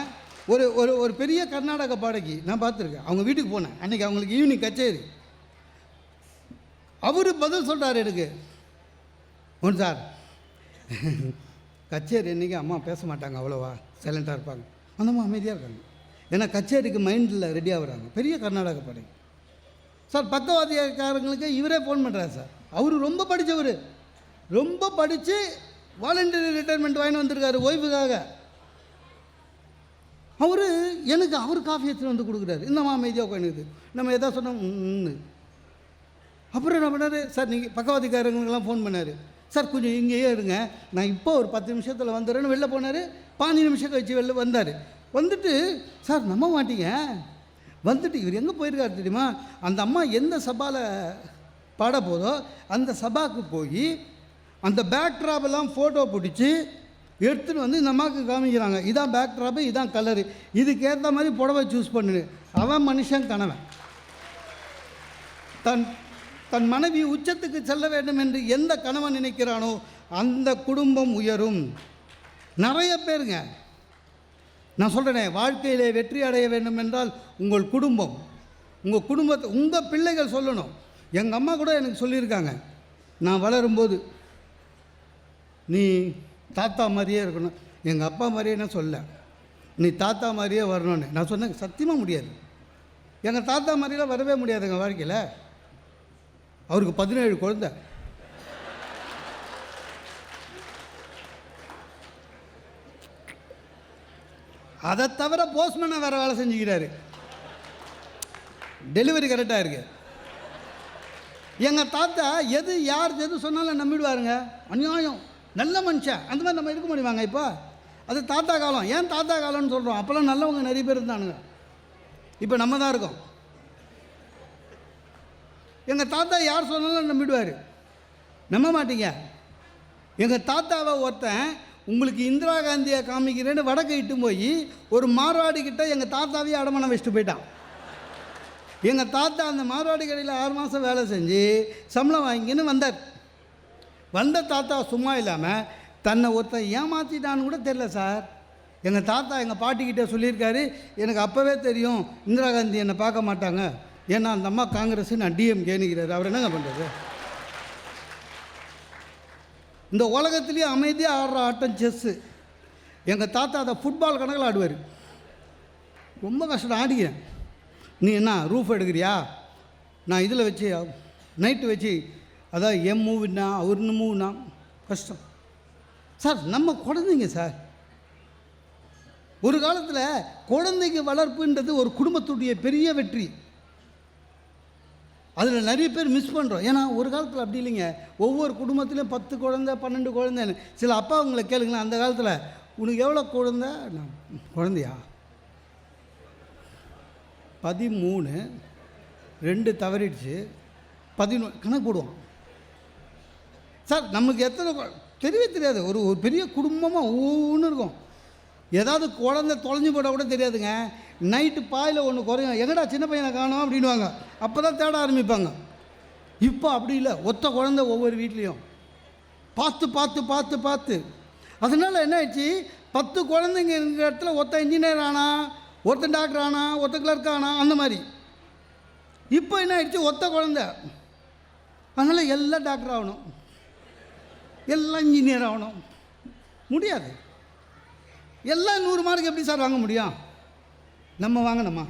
ஒரு ஒரு ஒரு பெரிய கர்நாடக பாடகி நான் பார்த்துருக்கேன். அவங்க வீட்டுக்கு போனேன் அன்றைக்கி, அவங்களுக்கு ஈவினிங் கச்சேரி. அவர் பதில் சொல்கிறார் எனக்கு, ஒன்று சார் கச்சேரி இன்றைக்கி அம்மா பேச மாட்டாங்க, அவ்வளோவா சைலண்ட்டாக இருப்பாங்க, அந்தம்மா அமைதியாக இருக்காங்க. ஏன்னா கச்சேரிக்கு மைண்டில் ரெடி ஆகுறாங்க. பெரிய கர்நாடக பாடகி சார். பக்கவாதியக்காரங்களுக்கு இவரே ஃபோன் பண்ணுறாரு சார். அவர் ரொம்ப படித்தவர், ரொம்ப படித்து வாலண்டரி ரிட்டைர்மெண்ட் வாங்கி வந்திருக்காரு ஒய்ஃபுக்காக. எனக்கு அவர் காஃபி எடுத்துகிட்டு வந்து கொடுக்குறாரு. இந்தம்மா அமைதியாக உட்காந்துக்குது. நம்ம எதாவது சொன்னோம். அப்புறம் என்ன பண்ணார் சார், நீங்கள் பக்கவாதிக்காரங்களுக்கெல்லாம் ஃபோன் பண்ணார். சார் கொஞ்சம் இங்கேயே இருங்க, நான் இப்போ ஒரு 10 நிமிஷத்தில் வந்துடுறேன்னு வெளில போனார். 15 நிமிஷம் கழிச்சு வெளில வந்தார். வந்துட்டு சார் நம்ப மாட்டீங்க, வந்துட்டு இவர் எங்கே போயிருக்காரு தெரியுமா? அந்த அம்மா எந்த சபாவில் பாட போதோ அந்த சபாவுக்கு போய் அந்த பேக் ட்ராப்பெல்லாம் ஃபோட்டோ பிடிச்சி எடுத்துகிட்டு வந்து இந்த அம்மாவுக்கு காமிக்கிறாங்க. இதான் பேக் ட்ராப்பு, இதான் கலரு, இதுக்கேற்ற மாதிரி புடவை சூஸ் பண்ணு. அவன் மனுஷன் கணவன் தன் மனைவி உச்சத்துக்கு செல்ல வேண்டும் என்று எந்த கணவன் நினைக்கிறானோ அந்த குடும்பம் உயரும். நிறைய பேருங்க, நான் சொல்கிறேனே, வாழ்க்கையிலே வெற்றி அடைய வேண்டும் என்றால் உங்கள் குடும்பத்தை உங்கள் பிள்ளைகள் சொல்லணும். எங்கள் அம்மா கூட எனக்கு சொல்லியிருக்காங்க, நான் வளரும்போது நீ தாத்தா மாதிரியே இருக்கணும். எங்கள் அப்பா மாதிரியே நான் சொல்ல, நீ தாத்தா மாதிரியே வரணும்னு. நான் சொன்னேன் சத்தியமாக முடியாது, எங்கள் தாத்தா மாதிரியெலாம் வரவே முடியாதுங்க வாழ்க்கையில். அவருக்கு 17 குழந்தை. அதை தவிர போஸ்ட்மேனை வேறு வேலை செஞ்சுக்கிறாரு. டெலிவரி கரெக்டாக இருக்கு. எங்கள் தாத்தா யார் எது சொன்னாலும் நம்பிடுவாருங்க. அநியாயம், நல்ல மனுஷன். அந்த மாதிரி நம்ம இருக்க முடியுமாங்க? இப்போ அது தாத்தா காலம். ஏன் தாத்தா காலம்னு சொல்கிறோம்? அப்போல்லாம் நல்லவங்க நிறைய பேர் இருந்தானுங்க, இப்போ நம்ம தான் இருக்கோம். எங்கள் தாத்தா யார் சொன்னாலும் நம்பிடுவார். நம்ப மாட்டீங்க, எங்கள் தாத்தாவை ஒருத்தன் உங்களுக்கு இந்திரா காந்தியை காமிக்கிறேன்னு வடக்கை இட்டு போய் ஒரு மார்வாடிக்கிட்ட எங்கள் தாத்தாவையே அடமானம் வச்சுட்டு போயிட்டான். எங்கள் தாத்தா அந்த மார்வாடி கடையில் 6 மாதம் வேலை செஞ்சு சம்பளம் வாங்கின்னு வந்தார். வந்த தாத்தா சும்மா இல்லாமல் தன்னை ஒருத்தன் ஏமாற்றிட்டான்னு கூட தெரில சார். எங்கள் தாத்தா எங்கள் பாட்டிக்கிட்ட சொல்லியிருக்காரு, எனக்கு அப்போவே தெரியும் இந்திரா காந்தி என்னை பார்க்க மாட்டாங்க, ஏன்னா அந்த அம்மா காங்கிரஸ், நான் டிஎம்கேனுங்கிறாரு. அவர் என்னங்க பண்ணுறது? இந்த உலகத்துலேயே அமைதியாக ஆடுற ஆட்டம் செஸ்ஸு. எங்கள் தாத்தா அதை ஃபுட்பால் கணக்கில் ஆடுவார். ரொம்ப கஷ்டம் ஆடிக்கிறேன். நீ என்ன ரூஃப் எடுக்கிறியா, நான் இதில் வச்சு நைட்டு வச்சு அதான் என் மூவினா அவருன்னு மூவ்னா கஷ்டம் சார். நம்ம குழந்தைங்க சார், ஒரு காலத்தில் குழந்தைங்க வளர்ப்புன்றது ஒரு குடும்பத்துடைய பெரிய வெற்றி. அதில் நிறைய பேர் மிஸ் பண்ணுறோம். ஏன்னா ஒரு காலத்தில் அப்படி இல்லைங்க. ஒவ்வொரு குடும்பத்துலேயும் 10 குழந்தை 12 குழந்தைன்னு. சில அப்பா அவங்கள கேளுங்களேன், அந்த காலத்தில் உனக்கு எவ்வளோ குழந்தை? குழந்தையா 13, 2 தவறிடுச்சு, 11 கணக்கு போடுவான் சார். நமக்கு எத்தனை தெரியவே தெரியாது. ஒரு பெரிய குடும்பமாக ஒவ்வொன்று இருக்கும். ஏதாவது குழந்தை தொலைஞ்சு போட்டால் கூட தெரியாதுங்க. நைட்டு பாயில் ஒன்று குறையும், எங்கடா சின்ன பையனை காணோம் அப்படின்வாங்க. அப்போ தான் தேட ஆரம்பிப்பாங்க. இப்போ அப்படி இல்லை, ஒத்த குழந்தை ஒவ்வொரு வீட்லேயும் பார்த்து பார்த்து பார்த்து பார்த்து. அதனால் என்ன ஆயிடுச்சு, 10 குழந்தைங்க இருக்கிற இடத்துல ஒருத்த இன்ஜினியர் ஆனா, ஒருத்தன் டாக்டர் ஆனா, ஒருத்த கிளர்க் ஆனா, அந்த மாதிரி. இப்போ என்ன ஆயிடுச்சு, ஒத்த குழந்தை. அதனால் எல்லாம் டாக்டர் ஆகணும், எல்லாம் இன்ஜினியர் ஆகணும். முடியாது. எல்லாம் 100 மார்க் எப்படி சார் வாங்க முடியும்? நம்ம வாங்கினோமா?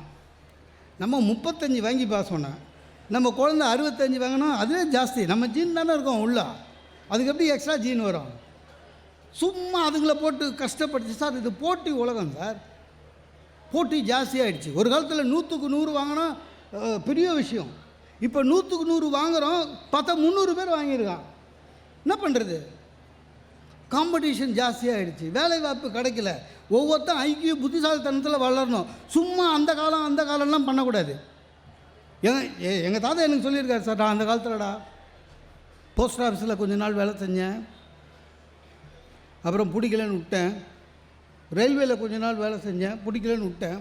நம்ம 35 வாங்கி பாஸ் பண்ணோம். நம்ம குழந்தை 65 வாங்கினோம், அதுவே ஜாஸ்தி. நம்ம ஜீன் தானே இருக்கோம் உள்ள, அதுக்கு எப்படி எக்ஸ்ட்ரா ஜீன் வரும்? சும்மா அதுங்களை போட்டு கஷ்டப்படுத்தி சார். இது போட்டி உலகம் சார், போட்டி ஜாஸ்தியாகிடுச்சு. ஒரு காலத்தில் 100க்கு 100 வாங்கினா பெரிய விஷயம். இப்போ 100க்கு 100 வாங்குகிறோம், பார்த்தா 300 பேர் வாங்கியிருக்கான். என்ன பண்ணுறது? காம்படிஷன் ஜாஸ்தியாகிடுச்சு, வேலை வாய்ப்பு கிடைக்கல. ஒவ்வொருத்தரும் ஐக்கிய புத்திசாலித்தனத்தில் வளரணும். சும்மா அந்த காலம்லாம் பண்ணக்கூடாது. எங்கள் தாத்தா எனக்கு சொல்லியிருக்காரு சார், நான் அந்த காலத்தில்டா போஸ்ட் ஆஃபீஸில் கொஞ்ச நாள் வேலை செஞ்சேன், அப்புறம் பிடிக்கலன்னு விட்டேன். ரயில்வேயில் கொஞ்ச நாள் வேலை செஞ்சேன், பிடிக்கலன்னு விட்டேன்.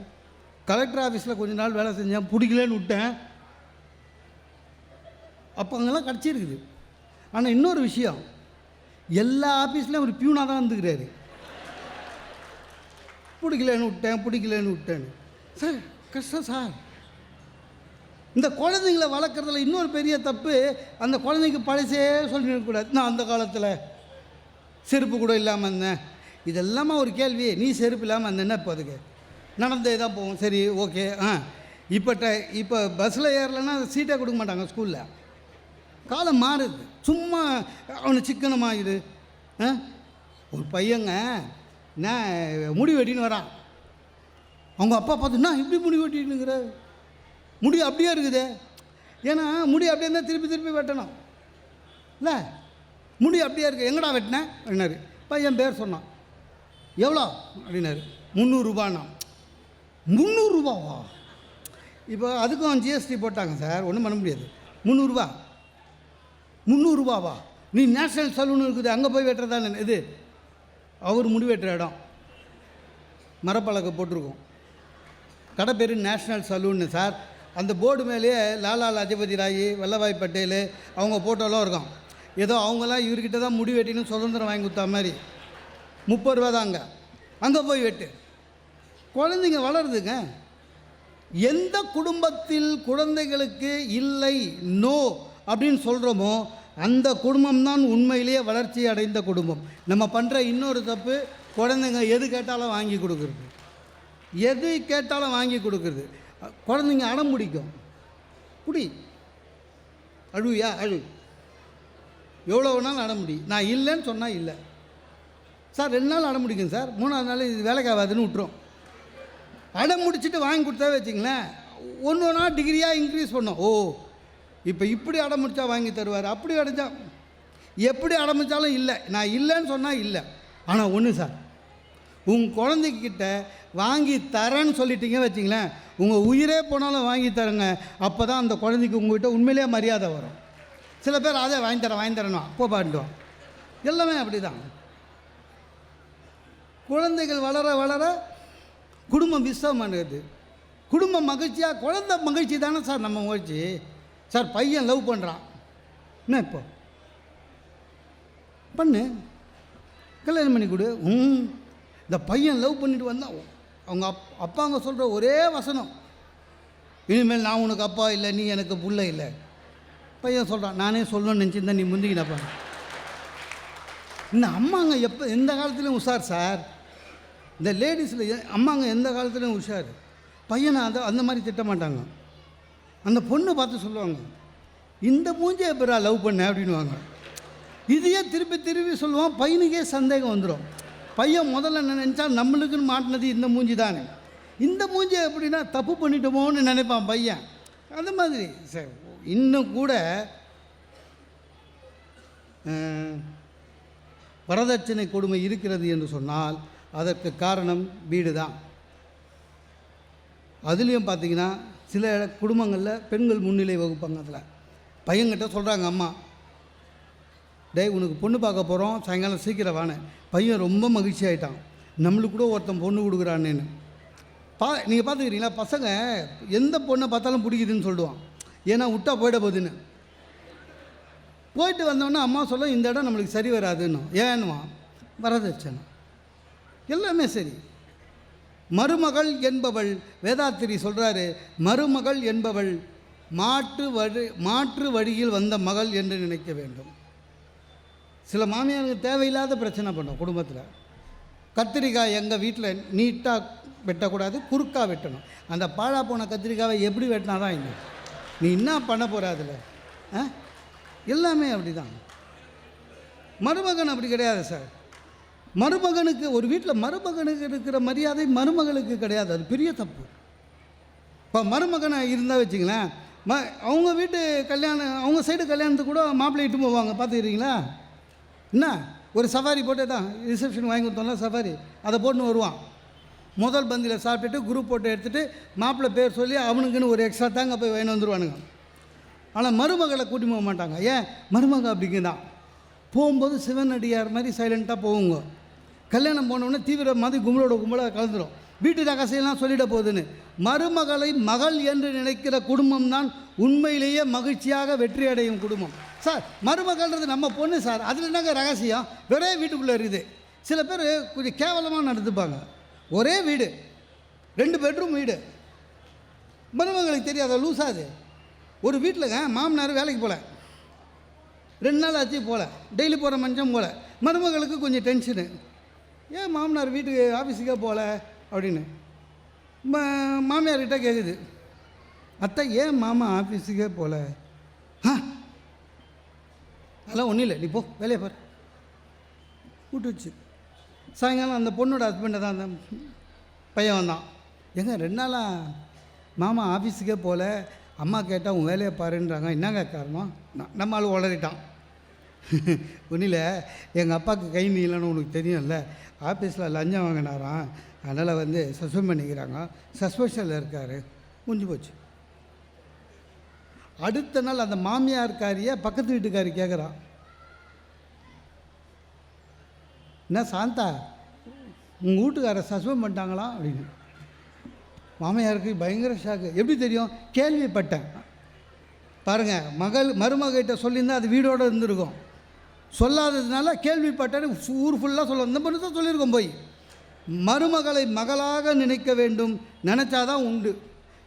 கலெக்டர் ஆஃபீஸில் கொஞ்ச நாள் வேலை செஞ்சேன், பிடிக்கலன்னு விட்டேன். அப்போ அங்கெல்லாம் கிடச்சிருக்குது. ஆனால் இன்னொரு விஷயம், எல்லா ஆஃபீஸ்லேயும் ஒரு பியூனாக தான் வந்துக்கிறாரு. பிடிக்கலன்னு விட்டேன்னு சார், கஷ்டம் சார். இந்த குழந்தைங்களை வளர்க்குறதுல இன்னொரு பெரிய தப்பு, அந்த குழந்தைக்கு பழசே சொல்லிடக்கூடாது. நான் அந்த காலத்தில் செருப்பு கூட இல்லாமல் இருந்தேன். இதெல்லாமா ஒரு கேள்வி? நீ செருப்பு இல்லாமல் இருந்தேன்னா இப்போ அதுக்கு நடந்தே தான் போவோம். சரி, ஓகே. இப்போ பஸ்ஸில் ஏறலைன்னா சீட்டே கொடுக்க மாட்டாங்க ஸ்கூலில். காலம் மாறுது. சும்மா அவனை சிக்கனமாகிது. ஒரு பையங்க நான் முடி வெட்டின்னு வரான். அவங்க அப்பா பார்த்துன்னா இப்படி முடி வெட்டினுங்கிற, முடி அப்படியே இருக்குது. ஏன்னா முடி அப்படியே இருந்தால் திருப்பி வெட்டணும் இல்லை, முடி அப்படியே இருக்குது. எங்கடா வெட்டினேன் அப்படின்னாரு. பையன் பேர் சொன்னான். எவ்வளோ அப்படின்னாரு. 300 ரூபான்னா. 300 ரூபாவா? இப்போ அதுக்கும் ஜிஎஸ்டி போட்டாங்க சார், ஒன்றும் பண்ண முடியாது. 300 ரூபாவா? நீ நேஷ்னல் சலூன் இருக்குது, அங்கே போய் வெட்டுறதானே இது. அவர் முடி வெட்டுற இடம் மரப்பலகை போட்டிருக்கோம், கடை பேர் நேஷ்னல் சலூன்னு சார். அந்த போர்டு மேலேயே லாலா லஜபதி ராய், வல்லபாய் பட்டேல் அவங்க ஃபோட்டோலாம் இருக்கும். ஏதோ அவங்களாம் இவர்கிட்ட தான் முடி வெட்டின்னு சுதந்திரம் வாங்கி கொடுத்தா மாதிரி. 30 ரூபா தான் அங்கே போய் வெட்டு. குழந்தைங்க வளருதுங்க. எந்த குடும்பத்தில் குழந்தைகளுக்கு இல்லை நோ அப்படின்னு சொல்கிறோமோ அந்த குடும்பம்தான் உண்மையிலேயே வளர்ச்சி அடைந்த குடும்பம். நம்ம பண்ணுற இன்னொரு தப்பு, குழந்தைங்க எது கேட்டாலும் வாங்கி கொடுக்குறது. எது கேட்டாலும் வாங்கி கொடுக்குறது. குழந்தைங்க அடம் பிடிக்கும். அழுவியா அழு, எவ்வளோ வேணாலும் அடம் முடி. நான் இல்லைன்னு சொன்னால் இல்லை சார். 2 நாள் அடம் முடிக்கும் சார், 3ஆவது நாள் இது வேலைக்கு ஆகாதுன்னு விட்டுரும். அடம் முடிச்சுட்டு வாங்கி கொடுத்தா வச்சிங்களேன், ஒன்றா டிகிரியாக இன்க்ரீஸ் பண்ணோம். ஓ இப்போ இப்படி அடம் முடித்தா வாங்கி தருவார், அப்படி அடைஞ்சா எப்படி அடம்பிச்சாலும் இல்லை. நான் இல்லைன்னு சொன்னால் இல்லை. ஆனால் ஒன்று சார், உங்கள் குழந்தைக்கிட்ட வாங்கி தரேன்னு சொல்லிட்டீங்க வச்சிங்களேன், உங்கள் உயிரே போனாலும் வாங்கி தரேங்க. அப்போ தான் அந்த குழந்தைக்கு உங்கள்கிட்ட உண்மையிலே மரியாதை வரும். சில பேர் அதே வாங்கி தரேன்னா அப்போ பாட்டுவோம். எல்லாமே அப்படி தான். குழந்தைகள் வளர வளர குடும்பம் விசம் பண்ணுறது. குடும்பம் மகிழ்ச்சியாக, குழந்தை மகிழ்ச்சி தானே சார் நம்ம மகிழ்ச்சி. சார் பையன் லவ் பண்ணுறான், என்ன இப்போ பண்ணு, கல்யாணம் பண்ணி கொடு. இந்த பையன் லவ் பண்ணிட்டு வந்தான். அவங்க அப்பாங்க சொல்கிற ஒரே வசனம், இனிமேல் நான் உனக்கு அப்பா இல்லை, நீ எனக்கு புள்ள இல்லை. பையன் சொல்கிறான், நானே சொல்லணும்னு நினச்சிருந்தேன், நீ முந்திக்கினப்பா. இந்த அம்மாங்க எந்த காலத்துலேயும் உஷார் சார். இந்த லேடிஸில் அம்மாங்க எந்த காலத்துலேயும் உஷார். பையனை அந்த மாதிரி திட்ட மாட்டாங்க. அந்த பொண்ணை பார்த்து சொல்லுவாங்க, இந்த மூஞ்சியை எப்பரா லவ் பண்ண அப்படின்வாங்க. இதையே திருப்பி திருப்பி சொல்லுவான். பையனுக்கே சந்தேகம் வந்துடும். பையன் முதல்ல நினச்சா நம்மளுக்குன்னு மாட்டினது இந்த மூஞ்சி தானே, இந்த மூஞ்சி எப்படின்னா தப்பு பண்ணிட்டோமோன்னு நினைப்பான் பையன். அந்த மாதிரி சார் இன்னும் கூட வரதட்சணை கொடுமை இருக்கிறது என்று சொன்னால் அதற்கு காரணம் வீடு தான். அதுலேயும் பார்த்திங்கன்னா சில குடும்பங்களில் பெண்கள் முன்னிலை வகுப்பாங்க. அதில் பையன்கிட்ட சொல்கிறாங்க அம்மா, டேய் உனக்கு பொண்ணு பார்க்க போகிறோம், சாயங்காலம் சீக்கிரம் வானே. பையன் ரொம்ப மகிழ்ச்சி ஆகிட்டான், நம்மளுக்கு கூட ஒருத்தன் பொண்ணு கொடுக்குறான்னு. நீங்கள் பார்த்துக்கிறீங்களா, பசங்க எந்த பொண்ணை பார்த்தாலும் பிடிக்குதுன்னு சொல்லுவான். ஏன்னா விட்டா போயிட போகுதுன்னு. போயிட்டு வந்தோடனே அம்மா சொல்ல, இந்த இடம் நம்மளுக்கு சரி வராதுன்னு. ஏன்னுவான், வரதட்சணை. எல்லாமே சரி. மருமகள் என்பவள், வேதாத்திரி சொல்கிறாரு, மருமகள் என்பவள் மாற்று வழியில் வந்த மகள் என்று நினைக்க வேண்டும். சில மாமியாருக்கு தேவையில்லாத பிரச்சனை பண்ணும் குடும்பத்தில். கத்திரிக்காய் எங்கள் வீட்டில் நீட்டாக வெட்டக்கூடாது, குறுக்காக வெட்டணும். அந்த பாழா போன கத்திரிக்காவை எப்படி வெட்டினா தான் இன்னும் நீ என்ன பண்ண போகிற அதில்? எல்லாமே அப்படி தான். மருமகன் அப்படி கிடையாது சார். மருமகனுக்கு, ஒரு வீட்டில் மருமகனுக்கு இருக்கிற மரியாதை மருமகளுக்கு கிடையாது. அது பெரிய தப்பு. இப்போ மருமகனை இருந்தால் வச்சுங்களேன், அவங்க வீட்டு கல்யாணம், அவங்க சைடு கல்யாணத்துக்கு கூட மாப்பிள்ளை இட்டு போவாங்க. பார்த்துக்கிறீங்களா? என்ன ஒரு சஃபாரி போட்டு தான் ரிசப்ஷன் வாங்கி கொடுத்தோம்னா சஃபாரி, அதை போட்டுன்னு வருவான். முதல் பந்தியில் சாப்பிட்டுட்டு குரூப் போட்டு எடுத்துகிட்டு மாப்பிள்ளை பேர் சொல்லி அவனுக்குன்னு ஒரு எக்ஸ்ட்ரா தாங்க போய் வாங்கி வந்துடுவானுங்க. ஆனால் மருமகளை கூட்டி போக மாட்டாங்க. ஏன்? மருமக அப்படிங்க தான். போகும்போது சிவனடியார் மாதிரி சைலண்ட்டாக போகுங்க. கல்யாணம் போனோடனே தீவிர மாதிரி கும்பலாக கலந்துடும். வீட்டு ரகசியம்லாம் சொல்லிட போகுதுன்னு. மருமகளை மகள் என்று நினைக்கிற குடும்பம் தான் உண்மையிலேயே மகிழ்ச்சியாக வெற்றி அடையும் குடும்பம். சார் மருமகள்ன்றது நம்ம பொண்ணு சார், அதில் என்னங்க ரகசியம்? ஒரே வீட்டுக்குள்ளே இருக்குது. சில பேர் கொஞ்சம் கேவலமாக நடந்துப்பாங்க. ஒரே வீடு, 2 பெட்ரூம் வீடு, மருமகளுக்கு தெரியாத லூசாது. ஒரு வீட்டில்ங்க மாமனார் வேலைக்கு போகல, 2 நாள் ஆச்சு போகல, டெய்லி போகிற மனுஷன் போகல. மருமகளுக்கு கொஞ்சம் டென்ஷனு, ஏன் மாமனார் வீட்டுக்கு ஆஃபீஸுக்கே போகல அப்படின்னு. மாமியார்கிட்ட கேட்குது, அத்தை ஏன் மாமா ஆஃபீஸுக்கே போகல? அதெல்லாம் ஒன்றும் இல்லை, நீ போ வேலையை பாரு கூட்டு வச்சு. சாயங்காலம் அந்த பொண்ணோட ஹஸ்பண்டை தான் அந்த பையன் வந்தான். ஏங்க 2 நாளாக மாமா ஆஃபீஸுக்கே போகல, அம்மா கேட்டால் உன் வேலையை பாருன்றாங்க, என்னங்க காரணம்? நம்ம ஆள் உளறிட்டான். ஒன்றில் எங்கள் அப்பாவுக்கு கை நீளன்னு உனக்கு தெரியும்ல, ஆஃபீஸில் லஞ்சம் வாங்கினாராம், அதனால் சஸ்பெண்ட் பண்ணிக்கிறாங்க, சஸ்பென்ஷனில் இருக்கார், முடிஞ்சு போச்சு. அடுத்த நாள் அந்த மாமியார்காரியை பக்கத்து வீட்டுக்காரி கேட்குறான், என்ன சாந்தா உங்கள் வீட்டுக்காரை சஸ்பெண்ட் பண்ணிட்டாங்களா அப்படின்னு. மாமியாருக்கு பயங்கர ஷாக்கு. எப்படி தெரியும்? கேள்விப்பட்டேன். பாருங்கள், மருமகிட்ட சொல்லியிருந்தால் அது வீடோடு இருந்திருக்கும். சொல்லாததுனால கேள்விப்பட்டேன்னு ஊர் ஃபுல்லாக சொல்ல, இந்த பொண்ணு தான் சொல்லியிருக்கோம். போய் மருமகளை மகளாக நினைக்க வேண்டும், நினச்சாதான் உண்டு.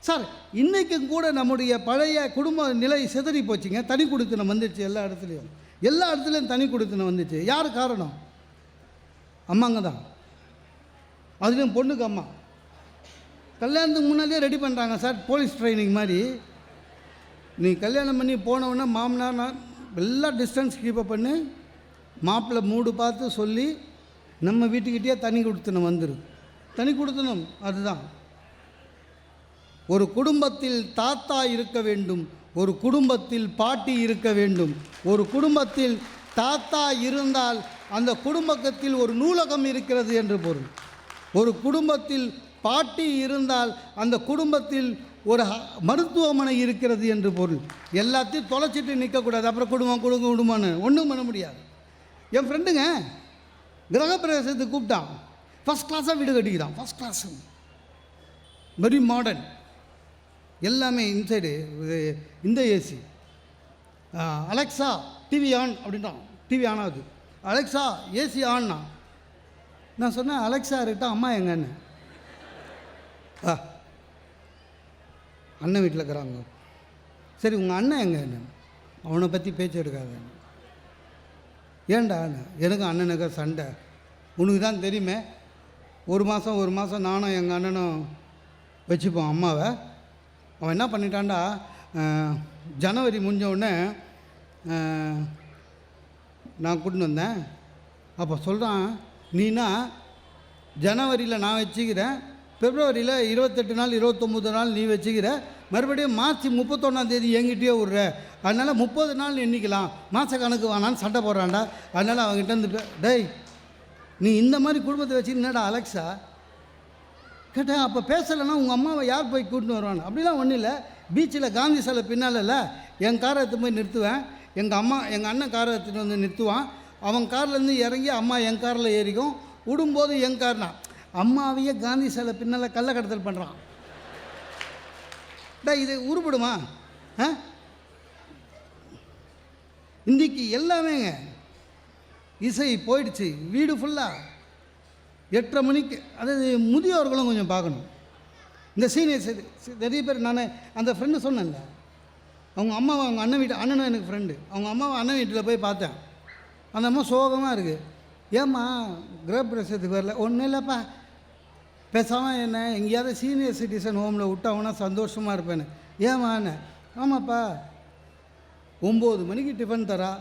சார் இன்றைக்கும் கூட நம்முடைய பழைய குடும்ப நிலை சிதறி போச்சுங்க. தனி கொடுத்தனம் வந்துடுச்சு எல்லா இடத்துலையும் தனி கொடுத்தனம் வந்துச்சு. யார் காரணம்? அம்மாங்க தான். அதுலேயும் பொண்ணுக்கு அம்மா கல்யாணத்துக்கு முன்னாடியே ரெடி பண்ணுறாங்க சார், போலீஸ் ட்ரைனிங் மாதிரி. நீ கல்யாணம் பண்ணி போனவுடனே மாமனார் எல்லாம் டிஸ்டன்ஸ் கீப்பப் பண்ணி மாப்பிள்ளை மூடு பார்த்து சொல்லி நம்ம வீட்டுக்கிட்டே தனி கொடுத்தனம் வந்துரு. தனி கொடுத்தனம் அதுதான். ஒரு குடும்பத்தில் தாத்தா இருக்க வேண்டும், ஒரு குடும்பத்தில் பாட்டி இருக்க வேண்டும். ஒரு குடும்பத்தில் தாத்தா இருந்தால் அந்த குடும்பத்தில் ஒரு நூலகம் இருக்கிறது என்று பொருள். ஒரு குடும்பத்தில் பாட்டி இருந்தால் அந்த குடும்பத்தில் ஒரு மருத்துவமனை இருக்கிறது என்று பொருள். எல்லாத்தையும் தொலைச்சிட்டு நிற்கக்கூடாது. அப்புறம் குடும்பம்னு ஒன்றும் பண்ண முடியாது. என் ஃப்ரெண்டுங்க கிரகப்பிரவேசத்துக்கு கூப்பிட்டான். ஃபஸ்ட் கிளாஸாக வீடு கட்டிக்கிறான். ஃபஸ்ட் கிளாஸ், வெரி மாடர்ன், எல்லாமே இன்சைடு இந்த ஏசி. அலெக்ஸா டிவி ஆன் அப்படின்ட்டான். டிவி ஆன் ஆகுது. அலெக்ஸா ஏசி ஆன்னா. நான் சொன்னேன், அலெக்ஸா இருக்கட்டும், அம்மா எங்கன்னு. அண்ணன் வீட்டில் இருக்கிறாங்க. சரி, உங்கள் அண்ணன் எங்கன்னு. அவனை பற்றி பேச்சு எடுக்காத. ஏன்டா? எனக்கு அண்ணனுக்கு சண்டை. உனக்கு தான் தெரியுமே, ஒரு மாதம் நானும் எங்கள் அண்ணனும் வச்சுப்போம் அம்மாவை. அவன் என்ன பண்ணிட்டான்டா, ஜனவரி முடிஞ்ச உடனே நான் கூட்டின்னு வந்தேன். அப்போ சொல்கிறான், நீனா ஜனவரியில் நான் வச்சுக்கிறேன், பிப்ரவரியில் 28 நாள் 29 நாள் நீ வச்சுக்கிற, மறுபடியும் மார்ச் 31 என்கிட்டயே விட்ற, அதனால் 30 நாள் எண்ணிக்கலாம், மாத கணக்கு வேணான்னு சண்டை போடுறான்டா. அதனால் அவங்ககிட்ட இருந்து, டேய் நீ இந்த மாதிரி குடும்பத்தை வச்சு என்னடா அலெக்ஸா கேட்டேன். அப்போ பேசலைன்னா உங்கள் அம்மாவை யார் போய் கூட்டின்னு வருவான்னு? அப்படிலாம் ஒன்றும் இல்லை. பீச்சில் காந்தி சிலை பின்னாலல்ல என் காரை எடுத்து போய் நிறுத்துவேன். எங்கள் அண்ணன் காரை எடுத்துகிட்டு வந்து நிறுத்துவான். அவன் கார்லேருந்து இறங்கி அம்மா என் காரில் ஏறிக்கும். விடும்போது என் கார்னா அம்மாவையே காந்தி சிலை பின்னால் கள்ள கடத்தல் பண்ணுறான். இது உருப்படுமா? இன்றைக்கி எல்லாமேங்க இசை போயிடுச்சு. வீடு ஃபுல்லாக 8:30 மணிக்கு. அதாவது முதியோர்களும் கொஞ்சம் பார்க்கணும். இந்த சீனியர்ஸ் நிறைய பேர், நான் அந்த ஃப்ரெண்டு சொன்னேன்ல, அவங்க அம்மாவை அவங்க அண்ணனும் எனக்கு ஃப்ரெண்டு, அவங்க அம்மாவை அண்ணன் வீட்டில் போய் பார்த்தேன். அந்த அம்மா சோகமாக இருக்குது. ஏம்மா கிரகப்பிரவேசத்துக்கு வரல? ஒன்றும் இல்லைப்பா, பேசாமல் என்ன எங்கேயாவது சீனியர் சிட்டிசன் ஹோமில் விட்டாங்கன்னா சந்தோஷமாக இருப்பேன்னு. ஏம்மான்னு? ஆமாப்பா, 9 மணிக்கு டிஃபன் தரா,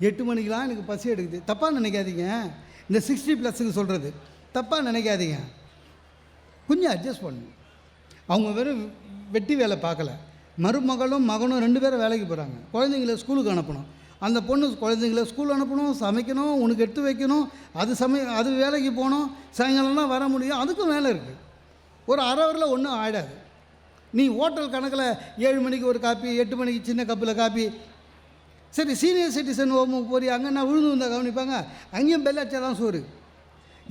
8 மணிக்கெலாம் எனக்கு பசி எடுக்குது. தப்பாக நினைக்காதீங்க, இந்த 60+ சொல்கிறது தப்பாக நினைக்காதீங்க, கொஞ்சம் அட்ஜஸ்ட் பண்ணு. அவங்க வெறும் வெட்டி வேலை பார்க்கல, மருமகளும் மகனும் 2 பேரும் வேலைக்கு போகிறாங்க. குழந்தைங்கள ஸ்கூலுக்கு அனுப்பணும். அந்த பொண்ணு குழந்தைங்கள ஸ்கூல் அனுப்பணும், சமைக்கணும், உனக்கு எடுத்து வைக்கணும், அது வேலைக்கு போகணும், சாயங்காலம்லாம் வர முடியும், அதுக்கும் வேலை இருக்குது. ஒரு அரை ஹவரில் ஒன்றும் ஆகிடாது. நீ ஹோட்டல் கணக்கில் 7 மணிக்கு ஒரு காப்பி, 8 மணிக்கு சின்ன கப்பில் காப்பி. சரி, சீனியர் சிட்டிசன் ஹோமுக்கு போய் அங்கே நான் விழுந்து வந்தால் கவனிப்பாங்க, அங்கேயும் பெல் அடித்தா தான் சோறு.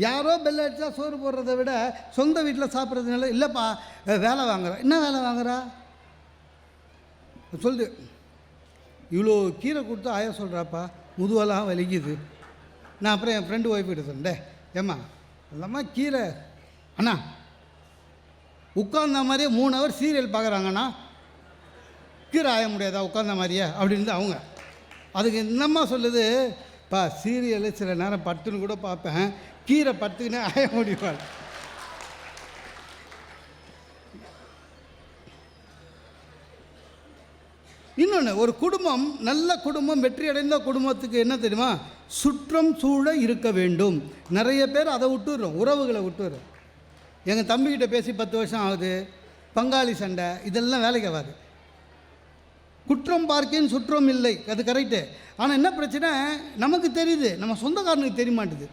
யாரோ பெல் அடித்தா சோறு போடுறத விட சொந்த வீட்டில் சாப்பிட்றதுனால, இல்லைப்பா வேலை வாங்குறா. என்ன வேலை வாங்குறா சொல்லுது. இவ்வளோ கீரை கொடுத்து ஆயா சொல்கிறாப்பா, முதுவெல்லாம் வலிக்குது. நான் அப்புறம் என் ஃப்ரெண்டு ஒய்ஃப்கிட்ட சொன்னேன், ஏம்மா இல்லைம்மா கீரை அண்ணா உட்கார்ந்த மாதிரியே 3 ஹவர் சீரியல் பார்க்குறாங்கண்ணா, கீரை ஆய முடியாதா உட்கார்ந்த மாதிரியே அப்படின்னு அவங்க. அதுக்கு என்னம்மா சொல்லுது, பா சீரியலு சில நேரம் பட்டுன்னு கூட பார்ப்பேன், கீரை பட்டுக்குன்னே ஆய முடியும். இன்னொன்று, ஒரு குடும்பம், நல்ல குடும்பம், வெற்றி அடைந்த குடும்பத்துக்கு என்ன தெரியுமா, சுற்றம் சூழ இருக்க வேண்டும். நிறைய பேர் அதை விட்டுடுறோம், உறவுகளை விட்டுடுறோம். எங்கள் தம்பிக்கிட்ட பேசி 10 வருஷம் ஆகுது, பங்காளி சண்டை, இதெல்லாம் வேலைக்கு ஆகாது. குற்றம் பார்க்கேன்னு சுற்றம் இல்லை, அது கரெக்டு. ஆனால் என்ன பிரச்சனை, நமக்கு தெரியுது, நம்ம சொந்தக்காரனுக்கு தெரிய மாட்டுது.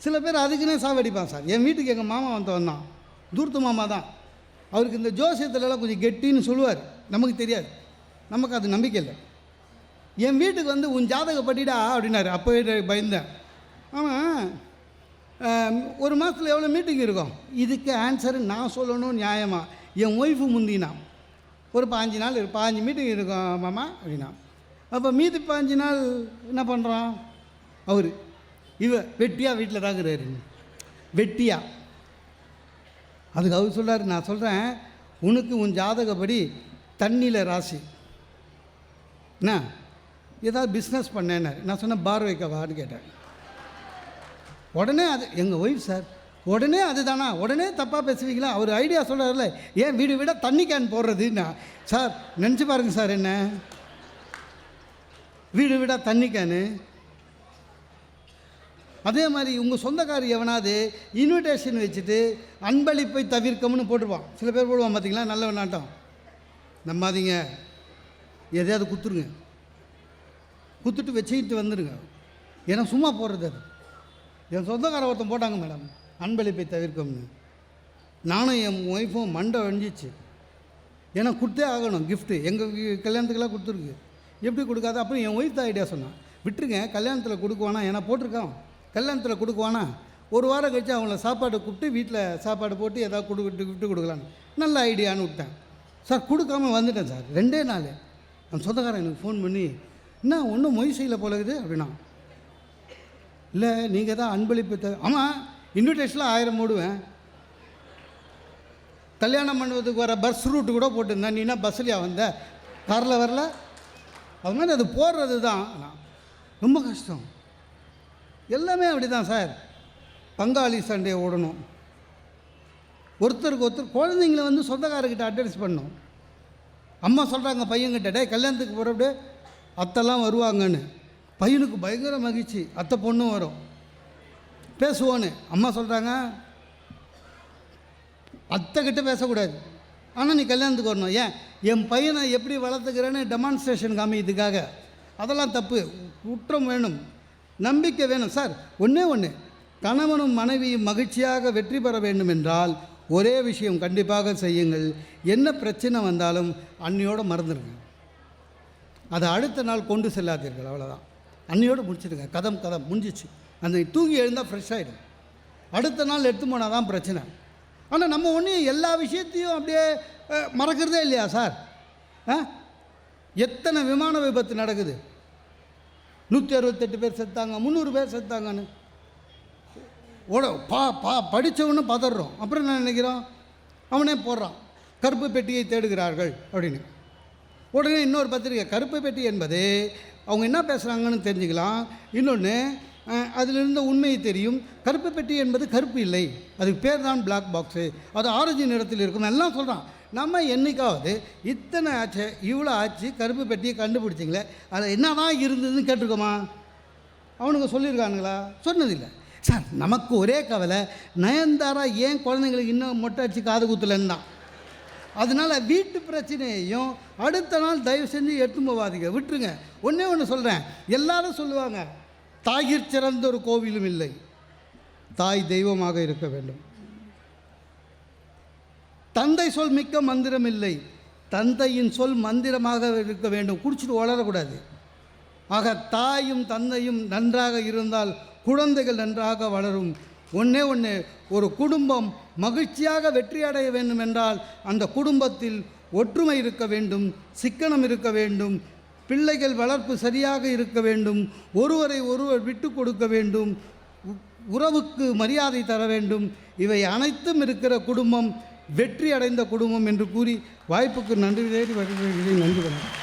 சில பேர் அதுக்குன்னே சாவடிப்பான். சார், என் வீட்டுக்கு எங்கள் மாமா வந்தான், தூர்த்து மாமா தான். அவருக்கு இந்த ஜோசியத்துலலாம் கொஞ்சம் கெட்டின்னு சொல்லுவார், நமக்கு தெரியாது, நமக்கு அது நம்பிக்கை இல்லை. என் வீட்டுக்கு வந்து உன் ஜாதகப்பட்டிடா அப்படின்னாரு. அப்போ பயந்தேன். ஆமாம், ஒரு மாதத்தில் எவ்வளோ மீட்டிங் இருக்கும், இதுக்கு ஆன்சரு நான் சொல்லணும் நியாயமா. என் ஒய்ஃபு முந்தினா ஒரு 5 நாள் 5 மீட்டிங் இருக்கும் மாமா அப்படின்னா. அப்போ மீதி 5 நாள் என்ன பண்ணுறான் அவர், வெட்டியாக வீட்டில் தாங்கிறாரு, வெட்டியா. அதுக்கு அவர் சொல்கிறார், நான் சொல்கிறேன் உனக்கு உன் ஜாதகப்படி தண்ணியில் ராசி என்ன, ஏதாவது பிஸ்னஸ் பண்ணேன்னாரு. நான் சொன்னேன் பார் வைக்கவான்னு கேட்டேன். உடனே அது எங்கள் ஒய்ஃப் சார், உடனே அது தானா, உடனே தப்பாக பேசுவீங்களா? அவர் ஐடியா சொல்கிறார்ல, ஏன் வீடு விட தண்ணி கேன் போடுறதுன்னா. சார் நினச்சி பாருங்க சார், என்ன வீடு விட தண்ணி கேனு. அதே மாதிரி உங்கள் சொந்தக்காரி எவனாவது இன்விடேஷன் வச்சுட்டு அன்பளிப்பை தவிர்க்கம்னு போட்டுருவான். சில பேர் போடுவான் பார்த்தீங்களா, நல்ல நாட்டம். நம்பாதீங்க, எதையாவது குத்துருங்க, குத்துட்டு வச்சுக்கிட்டு வந்துடுங்க. ஏன்னா சும்மா போடுறது அது. என் சொந்தக்கார ஒருத்தன் போட்டாங்க மேடம், அன்பளிப்பை தவிர்க்கம்னு. நானும் என் ஒய்ஃபும் மண்டை அழிஞ்சிச்சு. ஏன்னா கொடுத்தே ஆகணும் கிஃப்ட்டு, எங்கள் கல்யாணத்துக்கெல்லாம் கொடுத்துருக்கு, எப்படி கொடுக்காது. அப்புறம் என் ஒய்ஃப் தான் ஐடியா சொன்னான், விட்டுருங்க கல்யாணத்தில் கொடுக்குவானா, ஏன்னா போட்டிருக்கான் கல்யாணத்தில் கொடுக்குவானா, ஒரு வாரம் கழிச்சு அவங்கள சாப்பாடு கூப்பிட்டு வீட்டில் சாப்பாடு போட்டு ஏதாவது கிஃப்ட்டு கொடுக்கலான்னு. நல்ல ஐடியான்னு விட்டேன் சார். கொடுக்காமல் வந்துட்டேன் சார். 2 நாள் அந்த சொந்தக்காரன் எனக்கு ஃபோன் பண்ணி, என்ன ஒன்றும் மொய் செய்யலை போல இருக்குது அப்படின்னா. இல்லை நீங்கள் தான் அன்பளிப்பு ஆமாம், இன்விடேஷனில் 1000 போடுவேன். கல்யாணம் பண்ணுவதுக்கு வர பஸ் ரூட்டு கூட போட்டுருந்தேன். நீ என்ன பஸ்லையா வந்த, காரில் வரல? அது மாதிரி அது போடுறது தான் ரொம்ப கஷ்டம். எல்லாமே அப்படி தான் சார். பங்காளி சண்டே ஓடணும், ஒருத்தருக்கு ஒருத்தர். குழந்தைங்கள வந்து சொந்தக்காரர்கிட்ட அட்வைஸ் பண்ணணும். அம்மா சொல்கிறாங்க பையன்கிட்ட, டே கல்யாணத்துக்கு போகிறப்படே அத்தைலாம் வருவாங்கன்னு. பையனுக்கு பயங்கர மகிழ்ச்சி, அத்தை பொண்ணும் வரும் பேசுவோன்னு. அம்மா சொல்கிறாங்க அத்தைக்கிட்ட பேசக்கூடாது, ஆனால் நீ கல்யாணத்துக்கு வரணும். ஏன், என் பையனை எப்படி வளர்த்துக்கிறேன்னு டெமான்ஸ்ட்ரேஷன் காமிக்கிறதுக்காக. அதெல்லாம் தப்பு. குற்றம் வேணும், நம்பிக்கை வேணும் சார். ஒன்று கணவனும் மனைவியும் மகிழ்ச்சியாக வெற்றி பெற வேண்டும் என்றால் ஒரே விஷயம் கண்டிப்பாக செய்யுங்கள். என்ன பிரச்சனை வந்தாலும் அன்னியோடு மறந்துடுங்க, அதை அடுத்த நாள் கொண்டு செல்லாதீர்கள். அவ்வளோதான், அன்னியோடு முடிச்சிடுங்க. கதம் முடிஞ்சிச்சு. அந்த தூங்கி எழுந்தால் ஃப்ரெஷ் ஆகிடும். அடுத்த நாள் எடுத்து போனால் தான் பிரச்சனை. ஆனால் நம்ம ஒன்றும் எல்லா விஷயத்தையும் அப்படியே மறக்கிறதே இல்லையா சார்? எத்தனை விமான விபத்து நடக்குது, 168 பேர் செத்தாங்க, 300 பேர் செத்தாங்கன்னு படித்தவொன்னு பதறோம். அப்புறம் என்ன நினைக்கிறோம், அவனே போடுறான் கருப்பு பெட்டியை தேடுகிறார்கள் அப்படின்னு. உடனே இன்னொரு பத்திரிக்கை, கருப்பு பெட்டி என்பது அவங்க என்ன பேசுகிறாங்கன்னு தெரிஞ்சுக்கலாம். இன்னொன்று, அதில் இருந்த உண்மையை தெரியும். கருப்பு பெட்டி என்பது கருப்பு இல்லை, அதுக்கு பேர் தான் பிளாக் பாக்ஸு, அது ஆரஞ்சு நிறத்தில் இருக்கும் எல்லாம் சொல்கிறான். நம்ம என்றைக்காவது இத்தனை ஆச்சு, இவ்வளோ ஆச்சு, கருப்பு பெட்டியை கண்டுபிடிச்சிங்களே, அதில் என்ன தான் இருந்ததுன்னு கேட்டிருக்கோமா? அவனுங்க சொல்லியிருக்கானுங்களா? சொன்னதில்லை சார். நமக்கு ஒரே கவலை, நயன்தாரா ஏன் குழந்தைங்களுக்கு இன்னும் மொட்டை அடிச்சு காது குத்துலன்னு தான். அதனால் வீட்டு பிரச்சனையையும் அடுத்த நாள் தயவு செஞ்சு எடுத்து போவாதீங்க, விட்டுருங்க. ஒன்று சொல்கிறேன், எல்லாரும் சொல்லுவாங்க தாயிற் சிறந்த ஒரு கோவிலும் இல்லை, தாய் தெய்வமாக இருக்க வேண்டும். தந்தை சொல் மிக்க மந்திரம் இல்லை, தந்தையின் சொல் மந்திரமாக இருக்க வேண்டும். குடிச்சிட்டு வளரக்கூடாது. ஆக தாயும் தந்தையும் நன்றாக இருந்தால் குழந்தைகள் நன்றாக வளரும். ஒன்று ஒரு குடும்பம் மகிழ்ச்சியாக வெற்றி அடைய வேண்டும் என்றால் அந்த குடும்பத்தில் ஒற்றுமை இருக்க வேண்டும், சிக்கனம் இருக்க வேண்டும், பிள்ளைகள் வளர்ப்பு சரியாக இருக்க வேண்டும், ஒருவரை ஒருவர் விட்டு கொடுக்க வேண்டும், உறவுக்கு மரியாதை தர வேண்டும். இவை அனைத்தும் இருக்கிற குடும்பம் வெற்றி அடைந்த குடும்பம் என்று கூறி வாய்ப்புக்கு நன்றி வருகிறேன். நன்றி வணக்கம்.